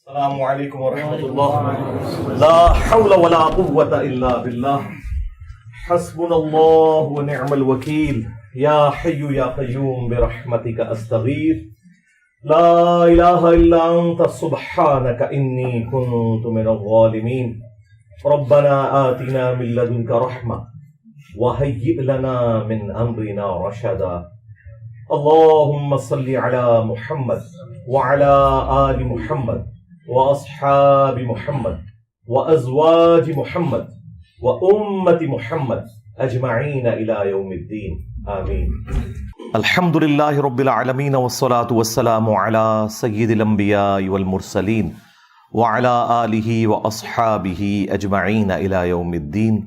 السلام علیکم ورحمۃ اللہ. لا حول ولا قوة الا باللہ. حسبنا اللہ ونعم الوکیل. یا حی یا قیوم برحمتک استغیث. لا الہ الا انت سبحانک انی کنت من الظالمین. ربنا آتنا من لدنک رحمة وهيئ لنا من امرنا رشدا. اللهم صل على محمد وعلى آل محمد واصحاب محمد وازواج محمد وامت محمد اجمعین الى یوم الدین آمین. الحمد للہ رب العالمین والصلاة والسلام علی سید الانبیاء والمرسلین وعلی آلہ واصحابہ اجمعین الى یوم الدین.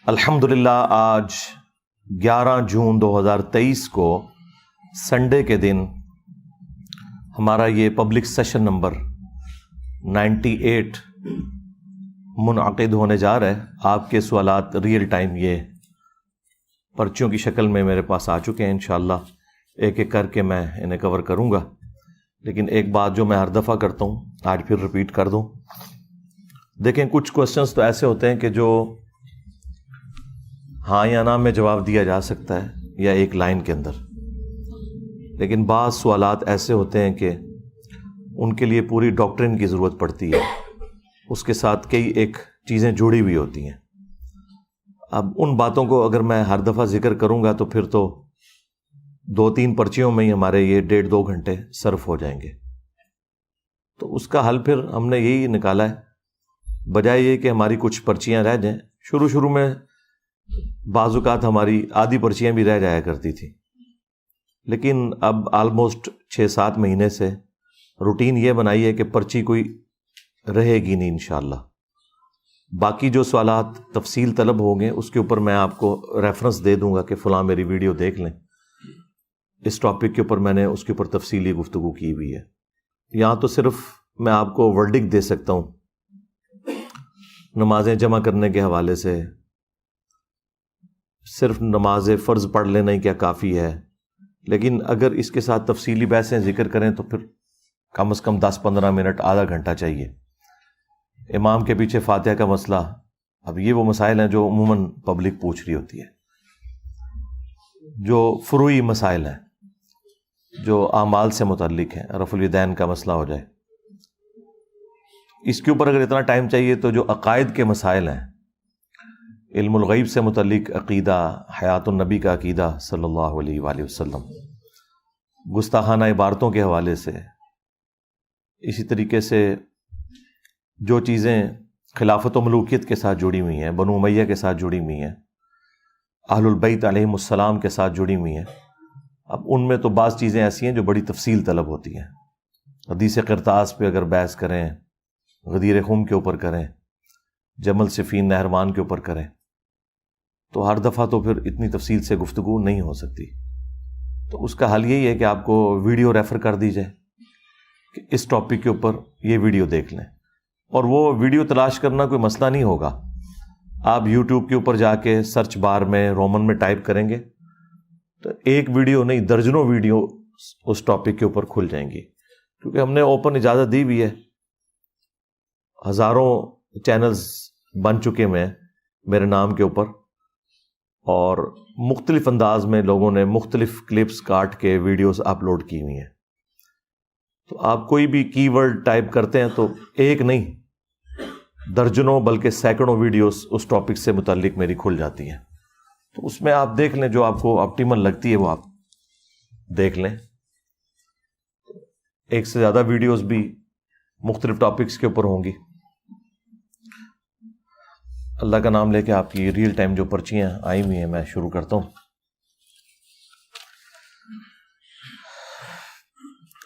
الحمد للہ آج 11 جون 2023 کو سنڈے کے دن ہمارا یہ پبلک سیشن نمبر 98 منعقد ہونے جا رہا ہے. آپ کے سوالات ریئل ٹائم یہ پرچیوں کی شکل میں میرے پاس آ چکے ہیں. انشاءاللہ ایک ایک کر کے میں انہیں کور کروں گا، لیکن ایک بات جو میں ہر دفعہ کرتا ہوں آج پھر رپیٹ کر دوں. دیکھیں، کچھ کوسچنز تو ایسے ہوتے ہیں کہ جو ہاں یا نہ میں جواب دیا جا سکتا ہے یا ایک لائن کے اندر، لیکن بعض سوالات ایسے ہوتے ہیں کہ ان کے لیے پوری ڈاکٹرن کی ضرورت پڑتی ہے، اس کے ساتھ کئی ایک چیزیں جڑی ہوئی ہوتی ہیں. اب ان باتوں کو اگر میں ہر دفعہ ذکر کروں گا تو پھر تو 2-3 پرچیوں میں ہی ہمارے یہ 1.5-2 گھنٹے صرف ہو جائیں گے. تو اس کا حل پھر ہم نے یہی نکالا ہے، بجائے یہ کہ ہماری کچھ پرچیاں رہ جائیں. شروع میں بعض اوقات ہماری آدھی پرچیاں بھی رہ جایا کرتی تھیں، لیکن اب آلموسٹ 6-7 مہینے سے روٹین یہ بنائی ہے کہ پرچی کوئی رہے گی نہیں انشاءاللہ. باقی جو سوالات تفصیل طلب ہوں گے اس کے اوپر میں آپ کو ریفرنس دے دوں گا کہ فلاں میری ویڈیو دیکھ لیں، اس ٹاپک کے اوپر میں نے اس کے اوپر تفصیلی گفتگو کی ہوئی ہے. یہاں تو صرف میں آپ کو ورڈکٹ دے سکتا ہوں نمازیں جمع کرنے کے حوالے سے. صرف نماز فرض پڑھ لینا ہی کیا کافی ہے؟ لیکن اگر اس کے ساتھ تفصیلی بحثیں ذکر کریں تو پھر کم از کم 10-15 منٹ، آدھا گھنٹہ چاہیے. امام کے پیچھے فاتحہ کا مسئلہ، اب یہ وہ مسائل ہیں جو عموماً پبلک پوچھ رہی ہوتی ہے، جو فروعی مسائل ہیں، جو اعمال سے متعلق ہیں. رفع الیدین کا مسئلہ ہو جائے، اس کے اوپر اگر اتنا ٹائم چاہیے تو جو عقائد کے مسائل ہیں، علم الغیب سے متعلق عقیدہ، حیات النبی کا عقیدہ صلی اللہ علیہ وآلہ وسلم، گستاخانہ عبارتوں کے حوالے سے، اسی طریقے سے جو چیزیں خلافت و ملوکیت کے ساتھ جڑی ہوئی ہیں، بنو امیہ کے ساتھ جڑی ہوئی ہیں، اہل البیت علیہم السلام کے ساتھ جڑی ہوئی ہیں. اب ان میں تو بعض چیزیں ایسی ہیں جو بڑی تفصیل طلب ہوتی ہیں. حدیث قرطاس پہ اگر بحث کریں، غدیر خم کے اوپر کریں، جمل صفین نہروان کے اوپر کریں، تو ہر دفعہ تو پھر اتنی تفصیل سے گفتگو نہیں ہو سکتی. تو اس کا حل یہی ہے کہ آپ کو ویڈیو ریفر کر دی جائے کہ اس ٹاپک کے اوپر یہ ویڈیو دیکھ لیں. اور وہ ویڈیو تلاش کرنا کوئی مسئلہ نہیں ہوگا. آپ یوٹیوب کے اوپر جا کے سرچ بار میں رومن میں ٹائپ کریں گے تو ایک ویڈیو نہیں، درجنوں ویڈیو اس ٹاپک کے اوپر کھل جائیں گی، کیونکہ ہم نے اوپن اجازت دی ہوئی ہے. ہزاروں چینلز بن چکے ہیں میرے نام کے اوپر، اور مختلف انداز میں لوگوں نے مختلف کلپس کاٹ کے ویڈیوز اپلوڈ کی ہوئی ہیں. تو آپ کوئی بھی کی ورڈ ٹائپ کرتے ہیں تو ایک نہیں، درجنوں بلکہ سینکڑوں ویڈیوز اس ٹاپک سے متعلق میری کھل جاتی ہیں. تو اس میں آپ دیکھ لیں، جو آپ کو آپٹیمل لگتی ہے وہ آپ دیکھ لیں. ایک سے زیادہ ویڈیوز بھی مختلف ٹاپکس کے اوپر ہوں گی. اللہ کا نام لے کے آپ کی ریئل ٹائم جو پرچیاں آئی ہوئی ہیں میں شروع کرتا ہوں.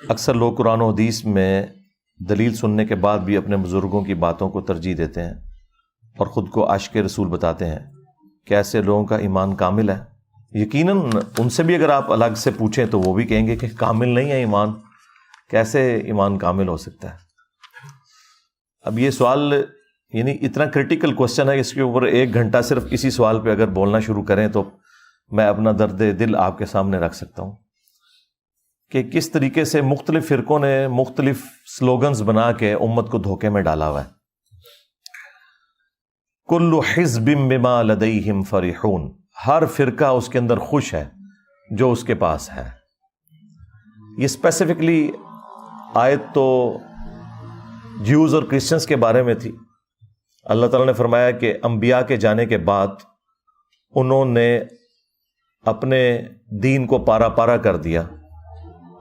اکثر لوگ قرآن و حدیث میں دلیل سننے کے بعد بھی اپنے بزرگوں کی باتوں کو ترجیح دیتے ہیں اور خود کو عاشق رسول بتاتے ہیں. کیا ایسے لوگوں کا ایمان کامل ہے؟ یقیناً ان سے بھی اگر آپ الگ سے پوچھیں تو وہ بھی کہیں گے کہ کامل نہیں ہے ایمان. کیسے ایمان کامل ہو سکتا ہے؟ اب یہ سوال یعنی اتنا کرٹیکل کوسچن ہے، اس کے اوپر 1 گھنٹہ صرف اسی سوال پہ اگر بولنا شروع کریں تو میں اپنا درد دل آپ کے سامنے رکھ سکتا ہوں کہ کس طریقے سے مختلف فرقوں نے مختلف سلوگنز بنا کے امت کو دھوکے میں ڈالا ہوا ہے. کل حزب بما لدیہم فرحون، ہر فرقہ اس کے اندر خوش ہے جو اس کے پاس ہے. یہ اسپیسیفکلی آیت تو جیوز اور کرسچنس کے بارے میں تھی. اللہ تعالیٰ نے فرمایا کہ انبیاء کے جانے کے بعد انہوں نے اپنے دین کو پارا پارا کر دیا،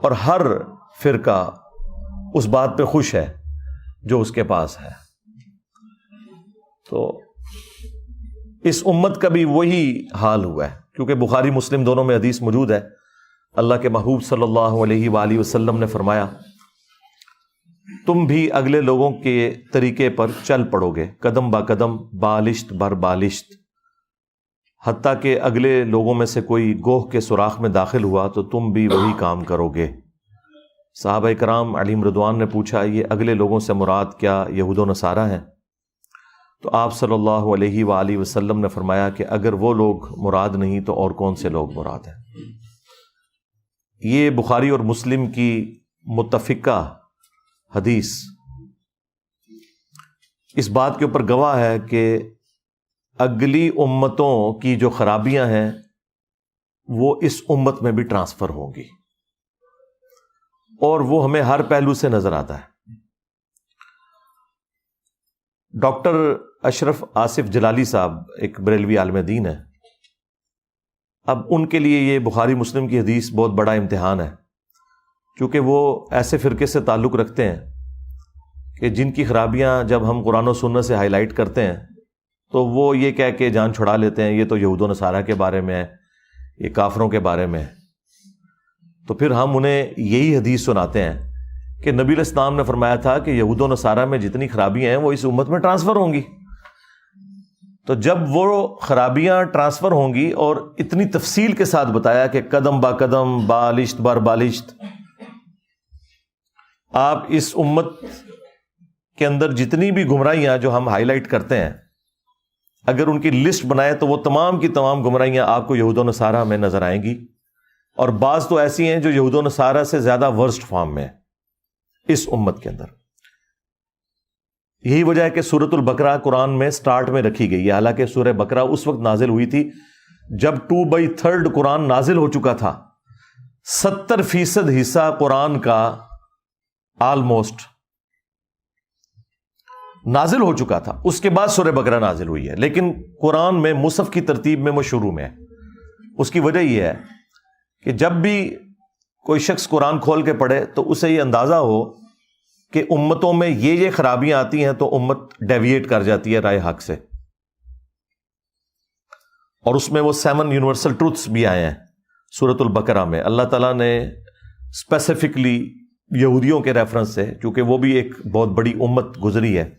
اور ہر فرقہ اس بات پہ خوش ہے جو اس کے پاس ہے. تو اس امت کا بھی وہی حال ہوا ہے، کیونکہ بخاری مسلم دونوں میں حدیث موجود ہے. اللہ کے محبوب صلی اللہ علیہ وآلہ وسلم نے فرمایا تم بھی اگلے لوگوں کے طریقے پر چل پڑو گے، قدم با قدم، بالشت بر بالشت، حتیٰ کہ اگلے لوگوں میں سے کوئی گوہ کے سوراخ میں داخل ہوا تو تم بھی وہی کام کرو گے. صحابہ کرام علیہم رضوان نے پوچھا یہ اگلے لوگوں سے مراد کیا یہود و نصارہ ہیں؟ تو آپ صلی اللہ علیہ وآلہ وسلم نے فرمایا کہ اگر وہ لوگ مراد نہیں تو اور کون سے لوگ مراد ہیں. یہ بخاری اور مسلم کی متفقہ حدیث اس بات کے اوپر گواہ ہے کہ اگلی امتوں کی جو خرابیاں ہیں وہ اس امت میں بھی ٹرانسفر ہوں گی، اور وہ ہمیں ہر پہلو سے نظر آتا ہے. ڈاکٹر اشرف آصف جلالی صاحب ایک بریلوی عالم دین ہے. اب ان کے لیے یہ بخاری مسلم کی حدیث بہت بڑا امتحان ہے، کیونکہ وہ ایسے فرقے سے تعلق رکھتے ہیں کہ جن کی خرابیاں جب ہم قرآن و سنت سے ہائی لائٹ کرتے ہیں تو وہ یہ کہہ کے جان چھڑا لیتے ہیں یہ تو یہود و نصارہ کے بارے میں ہے، یہ کافروں کے بارے میں ہے. تو پھر ہم انہیں یہی حدیث سناتے ہیں کہ نبی علیہ السلام نے فرمایا تھا کہ یہود و نصارہ میں جتنی خرابیاں ہیں وہ اس امت میں ٹرانسفر ہوں گی. تو جب وہ خرابیاں ٹرانسفر ہوں گی، اور اتنی تفصیل کے ساتھ بتایا کہ قدم با قدم، بالشت بر بالشت، آپ اس امت کے اندر جتنی بھی گمراہیاں جو ہم ہائی لائٹ کرتے ہیں اگر ان کی لسٹ بنائے تو وہ تمام کی تمام گمراہیاں آپ کو یہود و نصارہ میں نظر آئیں گی، اور بعض تو ایسی ہیں جو یہود و نصارہ سے زیادہ ورسٹ فارم میں اس امت کے اندر. یہی وجہ ہے کہ سورۃ البقرہ قرآن میں سٹارٹ میں رکھی گئی ہے، حالانکہ سورہ بقرہ اس وقت نازل ہوئی تھی جب 2/3 قرآن نازل ہو چکا تھا. 70% حصہ قرآن کا آلموسٹ نازل ہو چکا تھا، اس کے بعد سورہ بقرہ نازل ہوئی ہے. لیکن قرآن میں مصحف کی ترتیب میں وہ شروع میں ہے. اس کی وجہ یہ ہے کہ جب بھی کوئی شخص قرآن کھول کے پڑھے تو اسے یہ اندازہ ہو کہ امتوں میں یہ خرابیاں آتی ہیں تو امت ڈیویٹ کر جاتی ہے رائے حق سے. اور اس میں وہ 7 یونیورسل ٹروتھس بھی آئے ہیں سورۃ البقرہ میں. اللہ تعالیٰ نے اسپیسیفکلی یہودیوں کے ریفرنس سے، کیونکہ وہ بھی ایک بہت بڑی امت گزری ہے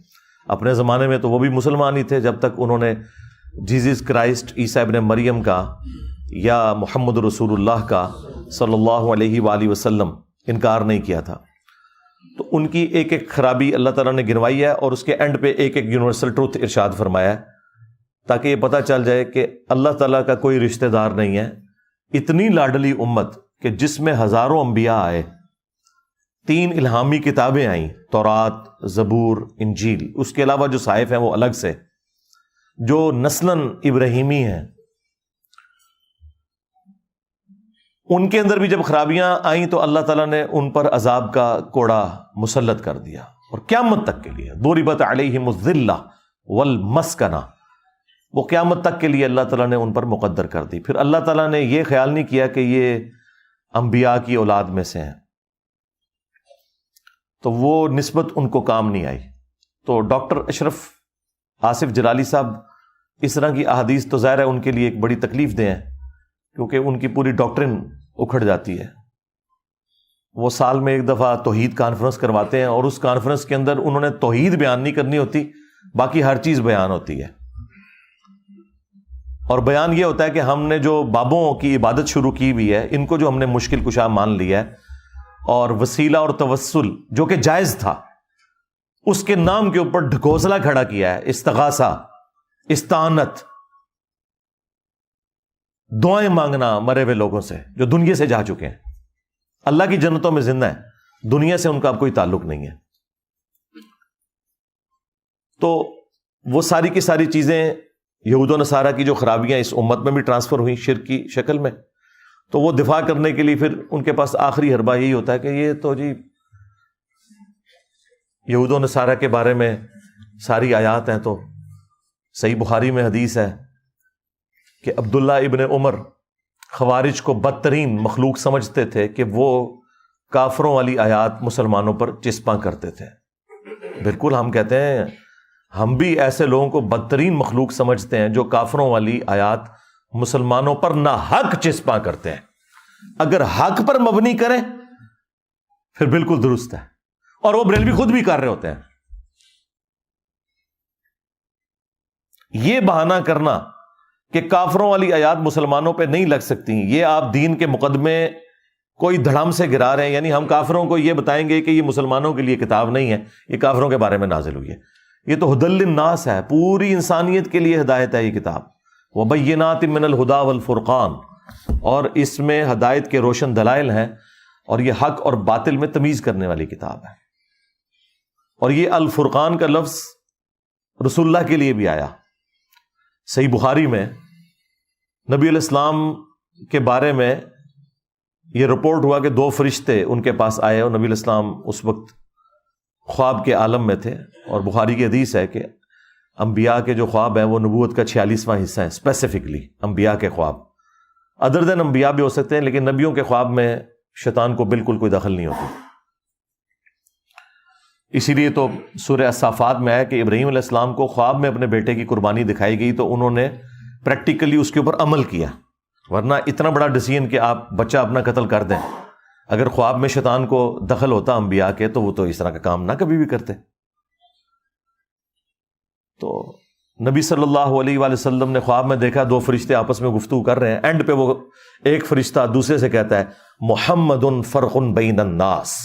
اپنے زمانے میں، تو وہ بھی مسلمان ہی تھے جب تک انہوں نے جیزس کرائسٹ عیسیٰ ابن مریم کا یا محمد رسول اللہ کا صلی اللہ علیہ وآلہ وسلم انکار نہیں کیا تھا. تو ان کی ایک ایک خرابی اللہ تعالیٰ نے گنوائی ہے، اور اس کے اینڈ پہ ایک ایک یونیورسل ٹروتھ ارشاد فرمایا ہے تاکہ یہ پتہ چل جائے کہ اللہ تعالیٰ کا کوئی رشتہ دار نہیں ہے. اتنی لاڈلی امت کہ جس میں ہزاروں انبیاء آئے، 3 الہامی کتابیں آئیں، تورات، زبور، انجیل، اس کے علاوہ جو صحائف ہیں وہ الگ سے، جو نسلاً ابراہیمی ہیں. ان کے اندر بھی جب خرابیاں آئیں تو اللہ تعالیٰ نے ان پر عذاب کا کوڑا مسلط کر دیا، اور قیامت تک کے لیے ضربت علیہم الذلہ والمسکنہ، وہ قیامت تک کے لیے اللہ تعالیٰ نے ان پر مقدر کر دی. پھر اللہ تعالیٰ نے یہ خیال نہیں کیا کہ یہ انبیاء کی اولاد میں سے ہیں، تو وہ نسبت ان کو کام نہیں آئی. تو ڈاکٹر اشرف آصف جلالی صاحب اس طرح کی احادیث تو ظاہر ہے ان کے لیے ایک بڑی تکلیف دہ ہیں، کیونکہ ان کی پوری ڈاکٹرن اکھڑ جاتی ہے. وہ سال میں ایک دفعہ توحید کانفرنس کرواتے ہیں، اور اس کانفرنس کے اندر انہوں نے توحید بیان نہیں کرنی ہوتی، باقی ہر چیز بیان ہوتی ہے. اور بیان یہ ہوتا ہے کہ ہم نے جو بابوں کی عبادت شروع کی ہوئی ہے، ان کو جو ہم نے مشکل کشا مان لیا ہے، اور وسیلہ اور توسل جو کہ جائز تھا اس کے نام کے اوپر ڈھکوسلا کھڑا کیا ہے، استغاثہ، استعانت، دعائیں مانگنا مرے ہوئے لوگوں سے جو دنیا سے جا چکے ہیں. اللہ کی جنتوں میں زندہ ہیں، دنیا سے ان کا اب کوئی تعلق نہیں ہے۔ تو وہ ساری کی ساری چیزیں یہود و نصارہ کی جو خرابیاں اس امت میں بھی ٹرانسفر ہوئیں شرک کی شکل میں، تو وہ دفاع کرنے کے لیے پھر ان کے پاس آخری حربہ یہی ہوتا ہے کہ یہ تو جی یہود و نصارہ کے بارے میں ساری آیات ہیں، تو صحیح بخاری میں حدیث ہے کہ عبداللہ ابن عمر خوارج کو بدترین مخلوق سمجھتے تھے کہ وہ کافروں والی آیات مسلمانوں پر چسپاں کرتے تھے۔ بالکل ہم کہتے ہیں ہم بھی ایسے لوگوں کو بدترین مخلوق سمجھتے ہیں جو کافروں والی آیات مسلمانوں پر ناحق چسپاں کرتے ہیں۔ اگر حق پر مبنی کریں پھر بالکل درست ہے، اور وہ بریلوی خود بھی کر رہے ہوتے ہیں۔ یہ بہانہ کرنا کہ کافروں والی آیات مسلمانوں پہ نہیں لگ سکتی، یہ آپ دین کے مقدمے کوئی دھڑام سے گرا رہے ہیں۔ یعنی ہم کافروں کو یہ بتائیں گے کہ یہ مسلمانوں کے لیے کتاب نہیں ہے، یہ کافروں کے بارے میں نازل ہوئی ہے۔ یہ تو ہدی للناس ہے، پوری انسانیت کے لیے ہدایت ہے یہ کتاب، وبینات من الہدی والفرقان، اور اس میں ہدایت کے روشن دلائل ہیں، اور یہ حق اور باطل میں تمیز کرنے والی کتاب ہے۔ اور یہ الفرقان کا لفظ رسول اللہ کے لیے بھی آیا۔ صحیح بخاری میں نبی علیہ السلام کے بارے میں یہ رپورٹ ہوا کہ 2 فرشتے ان کے پاس آئے، اور نبی علیہ السلام اس وقت خواب کے عالم میں تھے، اور بخاری کی حدیث ہے کہ انبیاء کے جو خواب ہیں وہ نبوت کا 46واں حصہ ہیں، اسپیسیفکلی انبیاء کے خواب۔ ادر دین انبیاء بھی ہو سکتے ہیں، لیکن نبیوں کے خواب میں شیطان کو بالکل کوئی دخل نہیں ہوتی۔ اسی لیے تو سورہ الصافات میں ہے کہ ابراہیم علیہ السلام کو خواب میں اپنے بیٹے کی قربانی دکھائی گئی تو انہوں نے پریکٹیکلی اس کے اوپر عمل کیا، ورنہ اتنا بڑا ڈیسیژن کہ آپ بچہ اپنا قتل کر دیں، اگر خواب میں شیطان کو دخل ہوتا انبیاء کے تو وہ تو اس طرح کا کام نہ کبھی بھی کرتے۔ تو نبی صلی اللہ علیہ وآلہ وسلم نے خواب میں دیکھا 2 فرشتے آپس میں گفتگو کر رہے ہیں، اینڈ پہ وہ ایک فرشتہ دوسرے سے کہتا ہے محمد فرق بین الناس،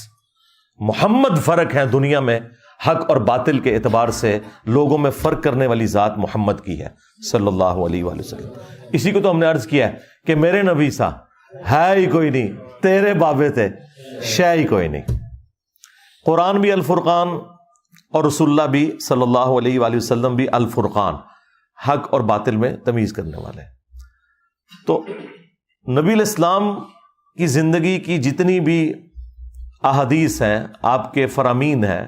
محمد فرق ہے دنیا میں حق اور باطل کے اعتبار سے، لوگوں میں فرق کرنے والی ذات محمد کی ہے صلی اللہ علیہ وآلہ وسلم۔ اسی کو تو ہم نے عرض کیا ہے کہ میرے نبی سا ہے ہی کوئی نہیں، تیرے بابے تھے شے ہی کوئی نہیں۔ قرآن بھی الفرقان اور رسول اللہ بھی صلی اللہ علیہ وآلہ وسلم بھی الفرقان، حق اور باطل میں تمیز کرنے والے۔ تو نبی علیہ السلام کی زندگی کی جتنی بھی احادیث ہیں، آپ کے فرامین ہیں،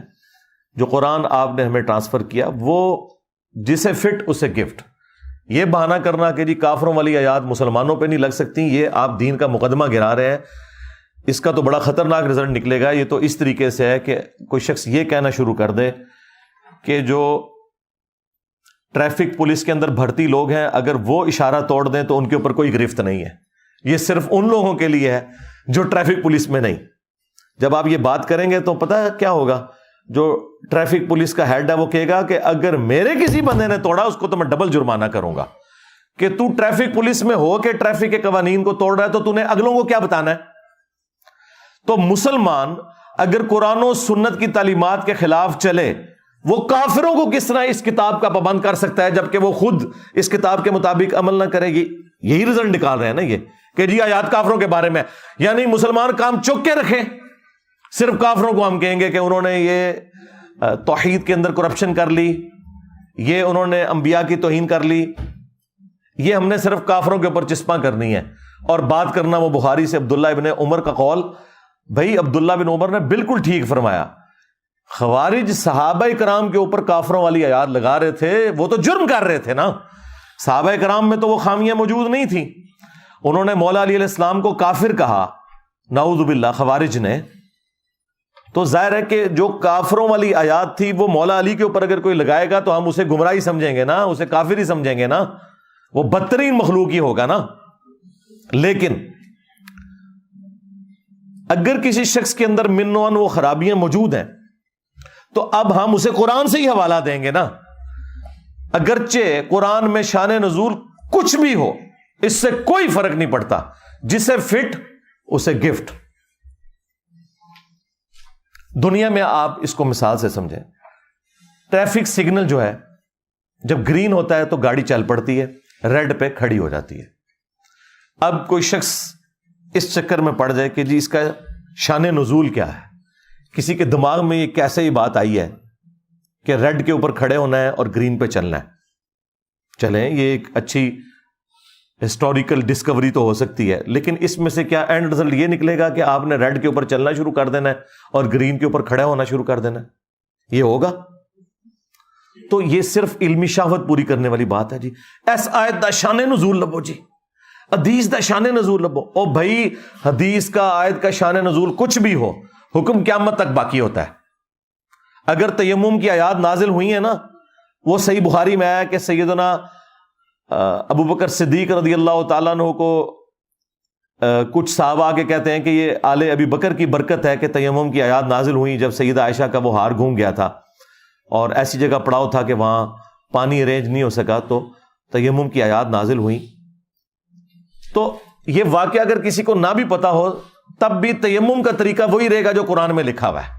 جو قرآن آپ نے ہمیں ٹرانسفر کیا، وہ جسے فٹ اسے گفٹ۔ یہ بہانہ کرنا کہ جی کافروں والی آیات مسلمانوں پہ نہیں لگ سکتی، یہ آپ دین کا مقدمہ گرا رہے ہیں، اس کا تو بڑا خطرناک رزلٹ نکلے گا۔ یہ تو اس طریقے سے ہے کہ کوئی شخص یہ کہنا شروع کر دے کہ جو ٹریفک پولیس کے اندر بھرتی لوگ ہیں، اگر وہ اشارہ توڑ دیں تو ان کے اوپر کوئی گرفت نہیں ہے، یہ صرف ان لوگوں کے لیے ہے جو ٹریفک پولیس میں نہیں۔ جب آپ یہ بات کریں گے تو پتہ کیا ہوگا، جو ٹریفک پولیس کا ہیڈ ہے وہ کہے گا کہ اگر میرے کسی بندے نے توڑا اس کو تو میں ڈبل جرمانہ کروں گا، کہ تو ٹریفک پولیس میں ہو کے ٹریفک کے قوانین کو توڑ رہا ہے تو تو نے اگلوں کو کیا بتانا ہے۔ تو مسلمان اگر قرآن و سنت کی تعلیمات کے خلاف چلے، وہ کافروں کو کس طرح اس کتاب کا پابند کر سکتا ہے جبکہ وہ خود اس کتاب کے مطابق عمل نہ کرے گی؟ یہی رزلٹ نکال رہے ہیں نا یہ کہ جی آیات کافروں کے بارے میں، یعنی مسلمان کام چک کے رکھیں، صرف کافروں کو ہم کہیں گے کہ انہوں نے یہ توحید کے اندر کرپشن کر لی، یہ انہوں نے انبیاء کی توہین کر لی، یہ ہم نے صرف کافروں کے اوپر چسپاں کرنی ہے۔ اور بات کرنا وہ بخاری سے عبداللہ ابن عمر کا قول، بھائی عبداللہ بن عمر نے بالکل ٹھیک فرمایا، خوارج صحابہ کرام کے اوپر کافروں والی آیات لگا رہے تھے، وہ تو جرم کر رہے تھے نا، صحابہ کرام میں تو وہ خامیاں موجود نہیں تھیں۔ انہوں نے مولا علی علیہ السلام کو کافر کہا، نعوذ باللہ، خوارج نے، تو ظاہر ہے کہ جو کافروں والی آیات تھی وہ مولا علی کے اوپر اگر کوئی لگائے گا تو ہم اسے گمراہی سمجھیں گے نا، اسے کافر ہی سمجھیں گے نا، وہ بدترین مخلوق ہی ہوگا نا۔ لیکن اگر کسی شخص کے اندر منوان وہ خرابیاں موجود ہیں تو اب ہم اسے قرآن سے ہی حوالہ دیں گے نا، اگرچہ قرآن میں شان نزول کچھ بھی ہو، اس سے کوئی فرق نہیں پڑتا، جسے فٹ اسے گفٹ۔ دنیا میں آپ اس کو مثال سے سمجھیں، ٹریفک سگنل جو ہے جب گرین ہوتا ہے تو گاڑی چل پڑتی ہے، ریڈ پہ کھڑی ہو جاتی ہے۔ اب کوئی شخص اس چکر میں پڑ جائے کہ جی اس کا شان نزول کیا ہے، کسی کے دماغ میں یہ کیسے یہ بات آئی ہے کہ ریڈ کے اوپر کھڑے ہونا ہے اور گرین پہ چلنا ہے. چلیں یہ ایک اچھی ہسٹوریکل ڈسکوری تو ہو سکتی ہے، لیکن اس میں سے کیا اینڈ رزلٹ یہ نکلے گا کہ آپ نے ریڈ کے اوپر چلنا شروع کر دینا ہے اور گرین کے اوپر کھڑا ہونا شروع کر دینا ہے؟ یہ ہوگا؟ تو یہ صرف علمی شہوت پوری کرنے والی بات ہے. جی ایس آیت دا شان نزول لبو، جی حدیث دا شان نزول لبو. او بھائی حدیث کا آیت کا شان نزول کچھ بھی ہو، حکم قیامت تک باقی ہوتا ہے. اگر تیمم کی آیات نازل ہوئی ہیں نا، وہ صحیح بخاری میں آیا کہ سیدنا ابو بکر صدیق رضی اللہ تعالیٰ عنہ کو کچھ صحابہ آ کے کہتے ہیں کہ یہ آل ابی بکر کی برکت ہے کہ تیمم کی آیات نازل ہوئی جب سیدہ عائشہ کا وہ ہار گھوم گیا تھا اور ایسی جگہ پڑاؤ تھا کہ وہاں پانی ارینج نہیں ہو سکا، تو تیمم کی آیات نازل ہوئی. تو یہ واقعہ اگر کسی کو نہ بھی پتا ہو تب بھی تیمم کا طریقہ وہی رہے گا جو قرآن میں لکھا ہوا ہے،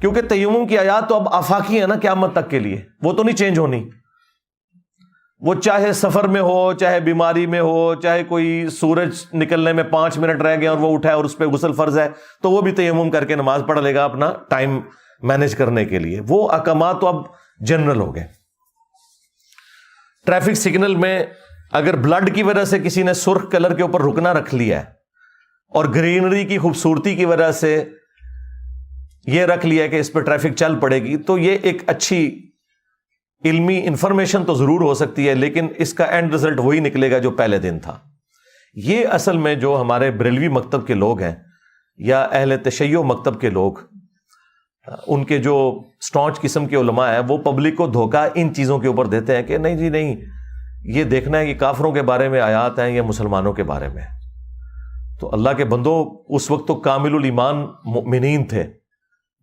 کیونکہ تیمم کی آیات تو اب آفاقی ہے نا قیامت تک کے لیے، وہ تو نہیں چینج ہونی. وہ چاہے سفر میں ہو، چاہے بیماری میں ہو، چاہے کوئی سورج نکلنے میں 5 منٹ رہ گئے اور وہ اٹھا ہے اور اس پہ غسل فرض ہے تو وہ بھی تیمم کر کے نماز پڑھ لے گا اپنا ٹائم مینج کرنے کے لیے. وہ احکامات تو اب جنرل ہو گئے. ٹریفک سگنل میں اگر بلڈ کی وجہ سے کسی نے سرخ کلر کے اوپر رکنا رکھ لیا ہے اور گرینری کی خوبصورتی کی وجہ سے یہ رکھ لیا ہے کہ اس پہ ٹریفک چل پڑے گی، تو یہ ایک اچھی علمی انفارمیشن تو ضرور ہو سکتی ہے، لیکن اس کا اینڈ رزلٹ وہی نکلے گا جو پہلے دن تھا. یہ اصل میں جو ہمارے بریلوی مکتب کے لوگ ہیں یا اہل تشیع مکتب کے لوگ، ان کے جو سٹانچ قسم کے علماء ہیں، وہ پبلک کو دھوکہ ان چیزوں کے اوپر دیتے ہیں کہ نہیں جی نہیں، یہ دیکھنا ہے کہ کافروں کے بارے میں آیات ہیں یا مسلمانوں کے بارے میں. تو اللہ کے بندوں، اس وقت تو کامل الایمان مؤمنین تھے.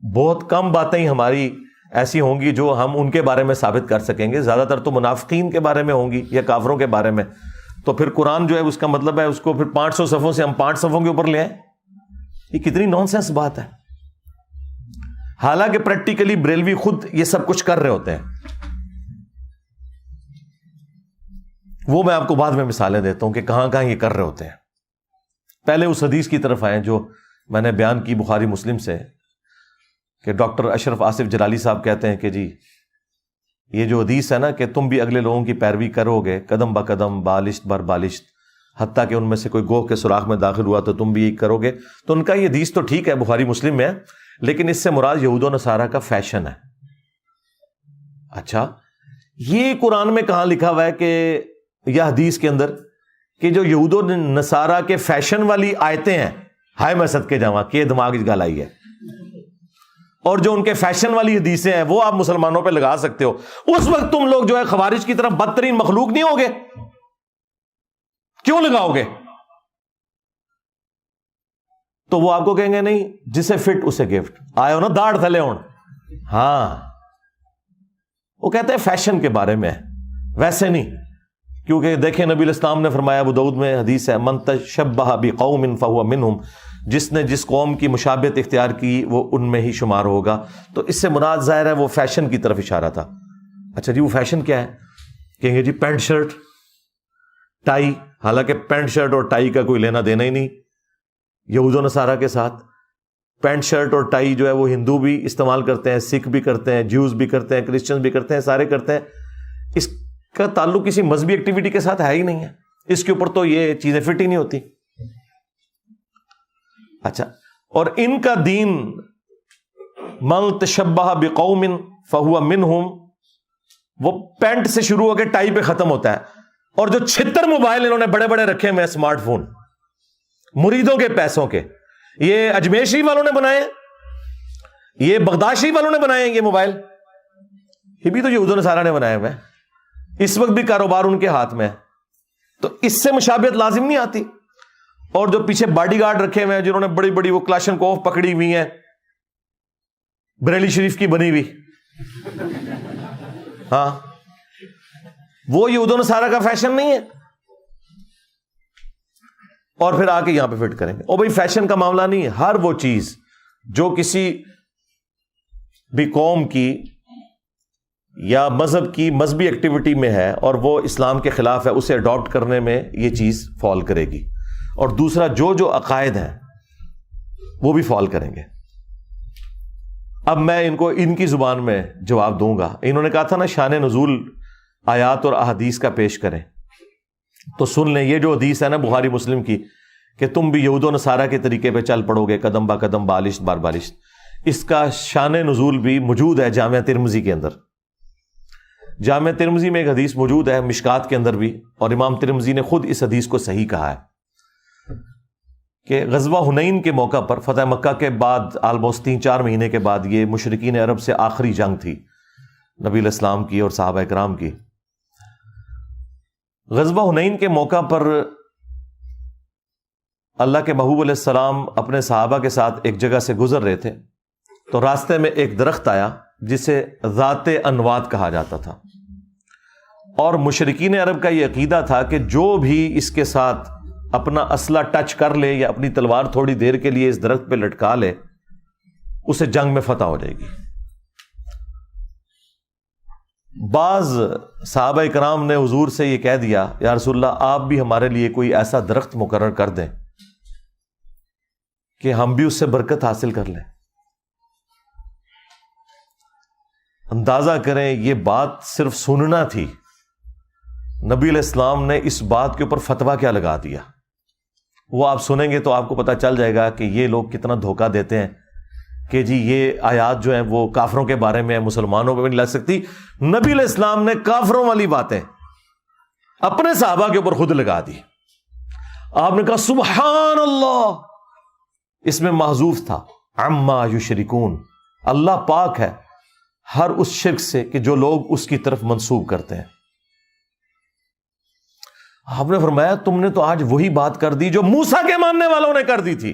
بہت کم باتیں ہی ہماری ایسی ہوں گی جو ہم ان کے بارے میں ثابت کر سکیں گے، زیادہ تر تو منافقین کے بارے میں ہوں گی یا کافروں کے بارے میں. تو پھر قرآن جو ہے اس کا مطلب ہے اس کو پھر 500 صفوں سے ہم 5 صفوں کے اوپر لے آئیں؟ یہ کتنی نان سینس بات ہے. حالانکہ پریکٹیکلی بریلوی خود یہ سب کچھ کر رہے ہوتے ہیں. وہ میں آپ کو بعد میں مثالیں دیتا ہوں کہ کہاں کہاں یہ کر رہے ہوتے ہیں. پہلے اس حدیث کی طرف آئیں جو میں نے بیان کی بخاری مسلم سے، کہ ڈاکٹر اشرف آصف جلالی صاحب کہتے ہیں کہ جی یہ جو حدیث ہے نا کہ تم بھی اگلے لوگوں کی پیروی کرو گے قدم با قدم، بالشت بر بالشت، حتیٰ کہ ان میں سے کوئی گوہ کے سوراخ میں داخل ہوا تو تم بھی یہی کرو گے. تو ان کا یہ حدیث تو ٹھیک ہے، بخاری مسلم میں ہے، لیکن اس سے مراد یہود و نصارہ کا فیشن ہے. اچھا، یہ قرآن میں کہاں لکھا ہوا ہے کہ یا حدیث کے اندر کہ جو یہود و نصارہ کے فیشن والی آیتیں ہیں، ہائے میں صدقے جاواں کہ دماغ اس گل آئی ہے، اور جو ان کے فیشن والی حدیثیں ہیں وہ آپ مسلمانوں پہ لگا سکتے ہو، اس وقت تم لوگ جو ہے خوارج کی طرف بدترین مخلوق نہیں ہوگے؟ کیوں لگاؤ گے؟ تو وہ آپ کو کہیں گے نہیں، جسے فٹ اسے گفٹ، آئے ہو نا داڑھ تھلے ہون. ہاں، وہ کہتے ہیں فیشن کے بارے میں، ویسے نہیں. کیونکہ دیکھیں نبی الاسلام نے فرمایا، ابو داؤد میں حدیث ہے، من تشبہ بقوم فہو منہم، جس نے جس قوم کی مشابہت اختیار کی وہ ان میں ہی شمار ہوگا. تو اس سے مراد ظاہر ہے وہ فیشن کی طرف اشارہ تھا. اچھا جی، وہ فیشن کیا ہے؟ کہیں گے جی پینٹ شرٹ ٹائی. حالانکہ پینٹ شرٹ اور ٹائی کا کوئی لینا دینا ہی نہیں یہود و نصارہ کے ساتھ. پینٹ شرٹ اور ٹائی جو ہے وہ ہندو بھی استعمال کرتے ہیں، سکھ بھی کرتے ہیں، جیوز بھی کرتے ہیں، کرسچن بھی کرتے ہیں، سارے کرتے ہیں. اس کا تعلق کسی مذہبی ایکٹیویٹی کے ساتھ ہے ہی نہیں ہے. اس کے اوپر تو یہ چیزیں فٹ ہی نہیں ہوتی. اچھا، اور ان کا دین من تشبہ بقوم فہو منہم، وہ پینٹ سے شروع ہو کے ٹائی پہ ختم ہوتا ہے. اور جو 76 موبائل انہوں نے بڑے بڑے رکھے ہوئے اسمارٹ فون مریدوں کے پیسوں کے، یہ اجمیشی والوں نے بنائے، یہ بغداشی والوں نے بنائے یہ موبائل، یہ بھی تو یہود و نصارہ نے بنائے ہوئے. اس وقت بھی کاروبار ان کے ہاتھ میں ہے. تو اس سے مشابہت لازم نہیں آتی. اور جو پیچھے باڈی گارڈ رکھے ہوئے ہیں جنہوں نے بڑی بڑی وہ کلاشنکوف پکڑی ہوئی ہیں، بریلی شریف کی بنی ہوئی، ہاں، وہ یہود و نصارہ کا فیشن نہیں ہے. اور پھر آ کے یہاں پہ فٹ کریں گے. اور بھائی فیشن کا معاملہ نہیں ہے، ہر وہ چیز جو کسی بھی قوم کی یا مذہب کی مذہبی ایکٹیویٹی میں ہے اور وہ اسلام کے خلاف ہے، اسے اڈاپٹ کرنے میں یہ چیز فال کرے گی. اور دوسرا جو عقائد ہیں وہ بھی فال کریں گے. اب میں ان کو ان کی زبان میں جواب دوں گا. انہوں نے کہا تھا نا شان نزول آیات اور احادیث کا پیش کریں, تو سن لیں. یہ جو حدیث ہے نا بخاری مسلم کی کہ تم بھی یہود و نصارہ کے طریقے پہ چل پڑو گے قدم با قدم بالشت بار بالشت, اس کا شان نزول بھی موجود ہے جامعہ ترمذی کے اندر. جامعہ ترمذی میں ایک حدیث موجود ہے, مشکات کے اندر بھی, اور امام ترمذی نے خود اس حدیث کو صحیح کہا ہے کہ غزوہ حنین کے موقع پر فتح مکہ کے بعد آلموسٹ 3-4 مہینے کے بعد, یہ مشرکین عرب سے آخری جنگ تھی نبی علیہ السلام کی اور صحابہ کرام کی. غزوہ حنین کے موقع پر اللہ کے محبوب علیہ السلام اپنے صحابہ کے ساتھ ایک جگہ سے گزر رہے تھے, تو راستے میں ایک درخت آیا جسے ذات انوات کہا جاتا تھا, اور مشرکین عرب کا یہ عقیدہ تھا کہ جو بھی اس کے ساتھ اپنا اسلحہ ٹچ کر لے یا اپنی تلوار تھوڑی دیر کے لیے اس درخت پہ لٹکا لے, اسے جنگ میں فتح ہو جائے گی. بعض صحابہ کرام نے حضور سے یہ کہہ دیا, یا رسول اللہ آپ بھی ہمارے لیے کوئی ایسا درخت مقرر کر دیں کہ ہم بھی اس سے برکت حاصل کر لیں. اندازہ کریں یہ بات صرف سننا تھی, نبی علیہ السلام نے اس بات کے اوپر فتویٰ کیا لگا دیا. وہ آپ سنیں گے تو آپ کو پتہ چل جائے گا کہ یہ لوگ کتنا دھوکہ دیتے ہیں کہ جی یہ آیات جو ہیں وہ کافروں کے بارے میں, مسلمانوں پہ بھی نہیں لگ سکتی. نبی علیہ السلام نے کافروں والی باتیں اپنے صحابہ کے اوپر خود لگا دی. آپ نے کہا سبحان اللہ, اس میں محذوف تھا عما یشرکون, اللہ پاک ہے ہر اس شرک سے کہ جو لوگ اس کی طرف منسوب کرتے ہیں. آپ نے فرمایا تم نے تو آج وہی بات کر دی جو موسیٰ کے ماننے والوں نے کر دی تھی,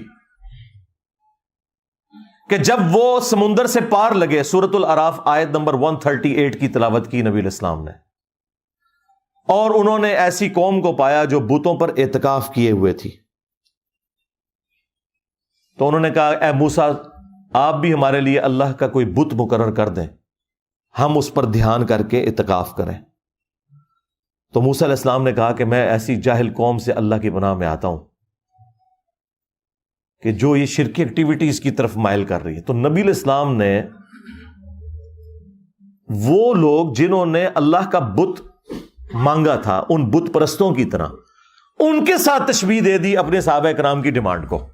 کہ جب وہ سمندر سے پار لگے, سورۃ الاعراف آیت نمبر 138 کی تلاوت کی نبی علیہ السلام نے, اور انہوں نے ایسی قوم کو پایا جو بتوں پر اعتکاف کیے ہوئے تھی. تو انہوں نے کہا اے موسیٰ آپ بھی ہمارے لیے اللہ کا کوئی بت مقرر کر دیں, ہم اس پر دھیان کر کے اعتکاف کریں. تو موسیٰ علیہ السلام نے کہا کہ میں ایسی جاہل قوم سے اللہ کی پناہ میں آتا ہوں کہ جو یہ شرکی ایکٹیویٹیز کی طرف مائل کر رہی ہے. تو نبی علیہ السلام نے وہ لوگ جنہوں نے اللہ کا بت مانگا تھا ان بت پرستوں کی طرح, ان کے ساتھ تشبیہ دے دی اپنے صحابہ کرام کی ڈیمانڈ کو.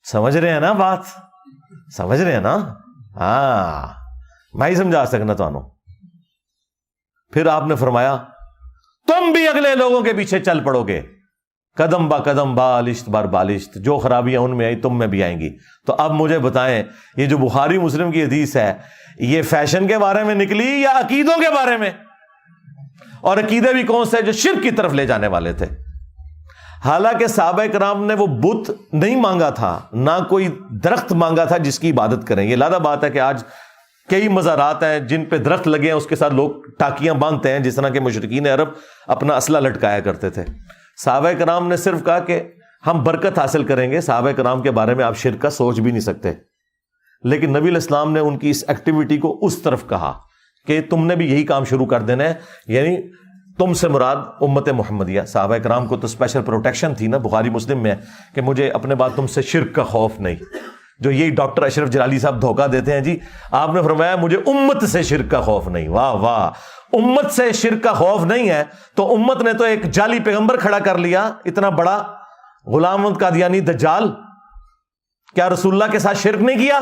سمجھ رہے ہیں نا بات, سمجھ رہے ہیں نا؟ ہاں میں ہی سمجھا سکنا تو. پھر آپ نے فرمایا تم بھی اگلے لوگوں کے پیچھے چل پڑو گے قدم با قدم بالشت بار بالشت, جو خرابیاں ان میں آئی تم میں بھی آئیں گی. تو اب مجھے بتائیں یہ جو بخاری مسلم کی حدیث ہے یہ فیشن کے بارے میں نکلی یا عقیدوں کے بارے میں؟ اور عقیدے بھی کون سے؟ جو شرک کی طرف لے جانے والے تھے. حالانکہ صحابہ کرام نے وہ بت نہیں مانگا تھا, نہ کوئی درخت مانگا تھا جس کی عبادت کریں. یہ لادہ بات ہے کہ آج کئی مزارات ہیں جن پہ درخت لگے ہیں, اس کے ساتھ لوگ ٹاکیاں باندھتے ہیں جس طرح کے مشرکین عرب اپنا اسلحہ لٹکایا کرتے تھے. صحابہ کرام نے صرف کہا کہ ہم برکت حاصل کریں گے. صحابہ کرام کے بارے میں آپ شرک کا سوچ بھی نہیں سکتے, لیکن نبی علیہ السلام نے ان کی اس ایکٹیویٹی کو اس طرف کہا کہ تم نے بھی یہی کام شروع کر دینا ہے. یعنی تم سے مراد امت محمدیہ. صحابہ کرام کو تو اسپیشل پروٹیکشن تھی نا, بخاری مسلم میں کہ مجھے اپنے بعد تم سے شرک کا خوف نہیں. جو یہی ڈاکٹر اشرف جلالی صاحب دھوکہ دیتے ہیں, جی آپ نے فرمایا مجھے امت سے شرک کا خوف نہیں. واہ واہ, امت سے شرک کا خوف نہیں ہے تو امت نے تو ایک جعلی پیغمبر کھڑا کر لیا, اتنا بڑا غلام احمد قادیانی دجال. کیا رسول اللہ کے ساتھ شرک نہیں کیا؟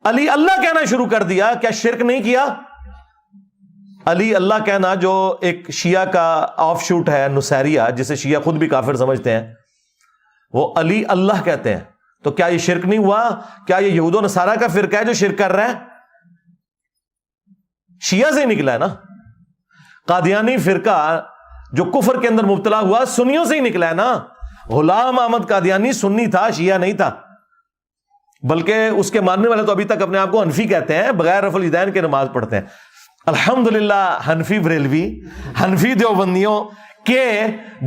علی اللہ کہنا شروع کر دیا, کیا شرک نہیں کیا؟ علی اللہ کہنا جو ایک شیعہ کا آف شوٹ ہے نصیریہ, جسے شیعہ خود بھی کافر سمجھتے ہیں, وہ علی اللہ کہتے ہیں. تو کیا یہ شرک نہیں ہوا؟ کیا یہ یہود و نصارہ کا فرقہ ہے جو شرک کر رہا ہے؟ شیعہ سے ہی نکلا ہے نا. قادیانی فرقہ جو کفر کے اندر مبتلا ہوا سنیوں سے ہی نکلا ہے نا. غلام احمد قادیانی سنی تھا, شیعہ نہیں تھا. بلکہ اس کے ماننے والے تو ابھی تک اپنے آپ کو حنفی کہتے ہیں, بغیر رفع الیدین کے نماز پڑھتے ہیں. الحمدللہ حنفی بریلوی, حنفی دیوبندیوں کے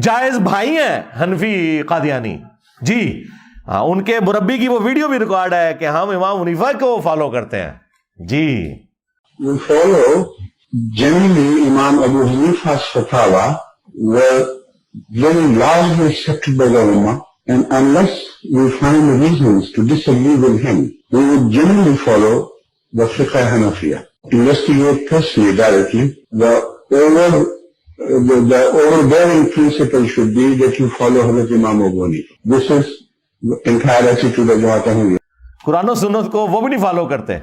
جائز بھائی ہیں حنفی قادیانی. جی ہاں, ان کے مربی کی وہ ویڈیو بھی ریکارڈ ہے کہ ہم امام حنیفہ کو فالو کرتے ہیں. جی We follow generally Imam Abu Hanifa's fatwa were very largely accepted by the ulama, And unless we find reasons to disagree with him, we would generally follow the fiqh Hanafiya. Investigate personally, directly. The overbearing principle should be that you follow Hazrat Imam Abu Hanifa. This is the entire attitude of Jamaat-e-Ahmadiyya. قرآن و سنت کو وہ بھی نہیں follow کرتے.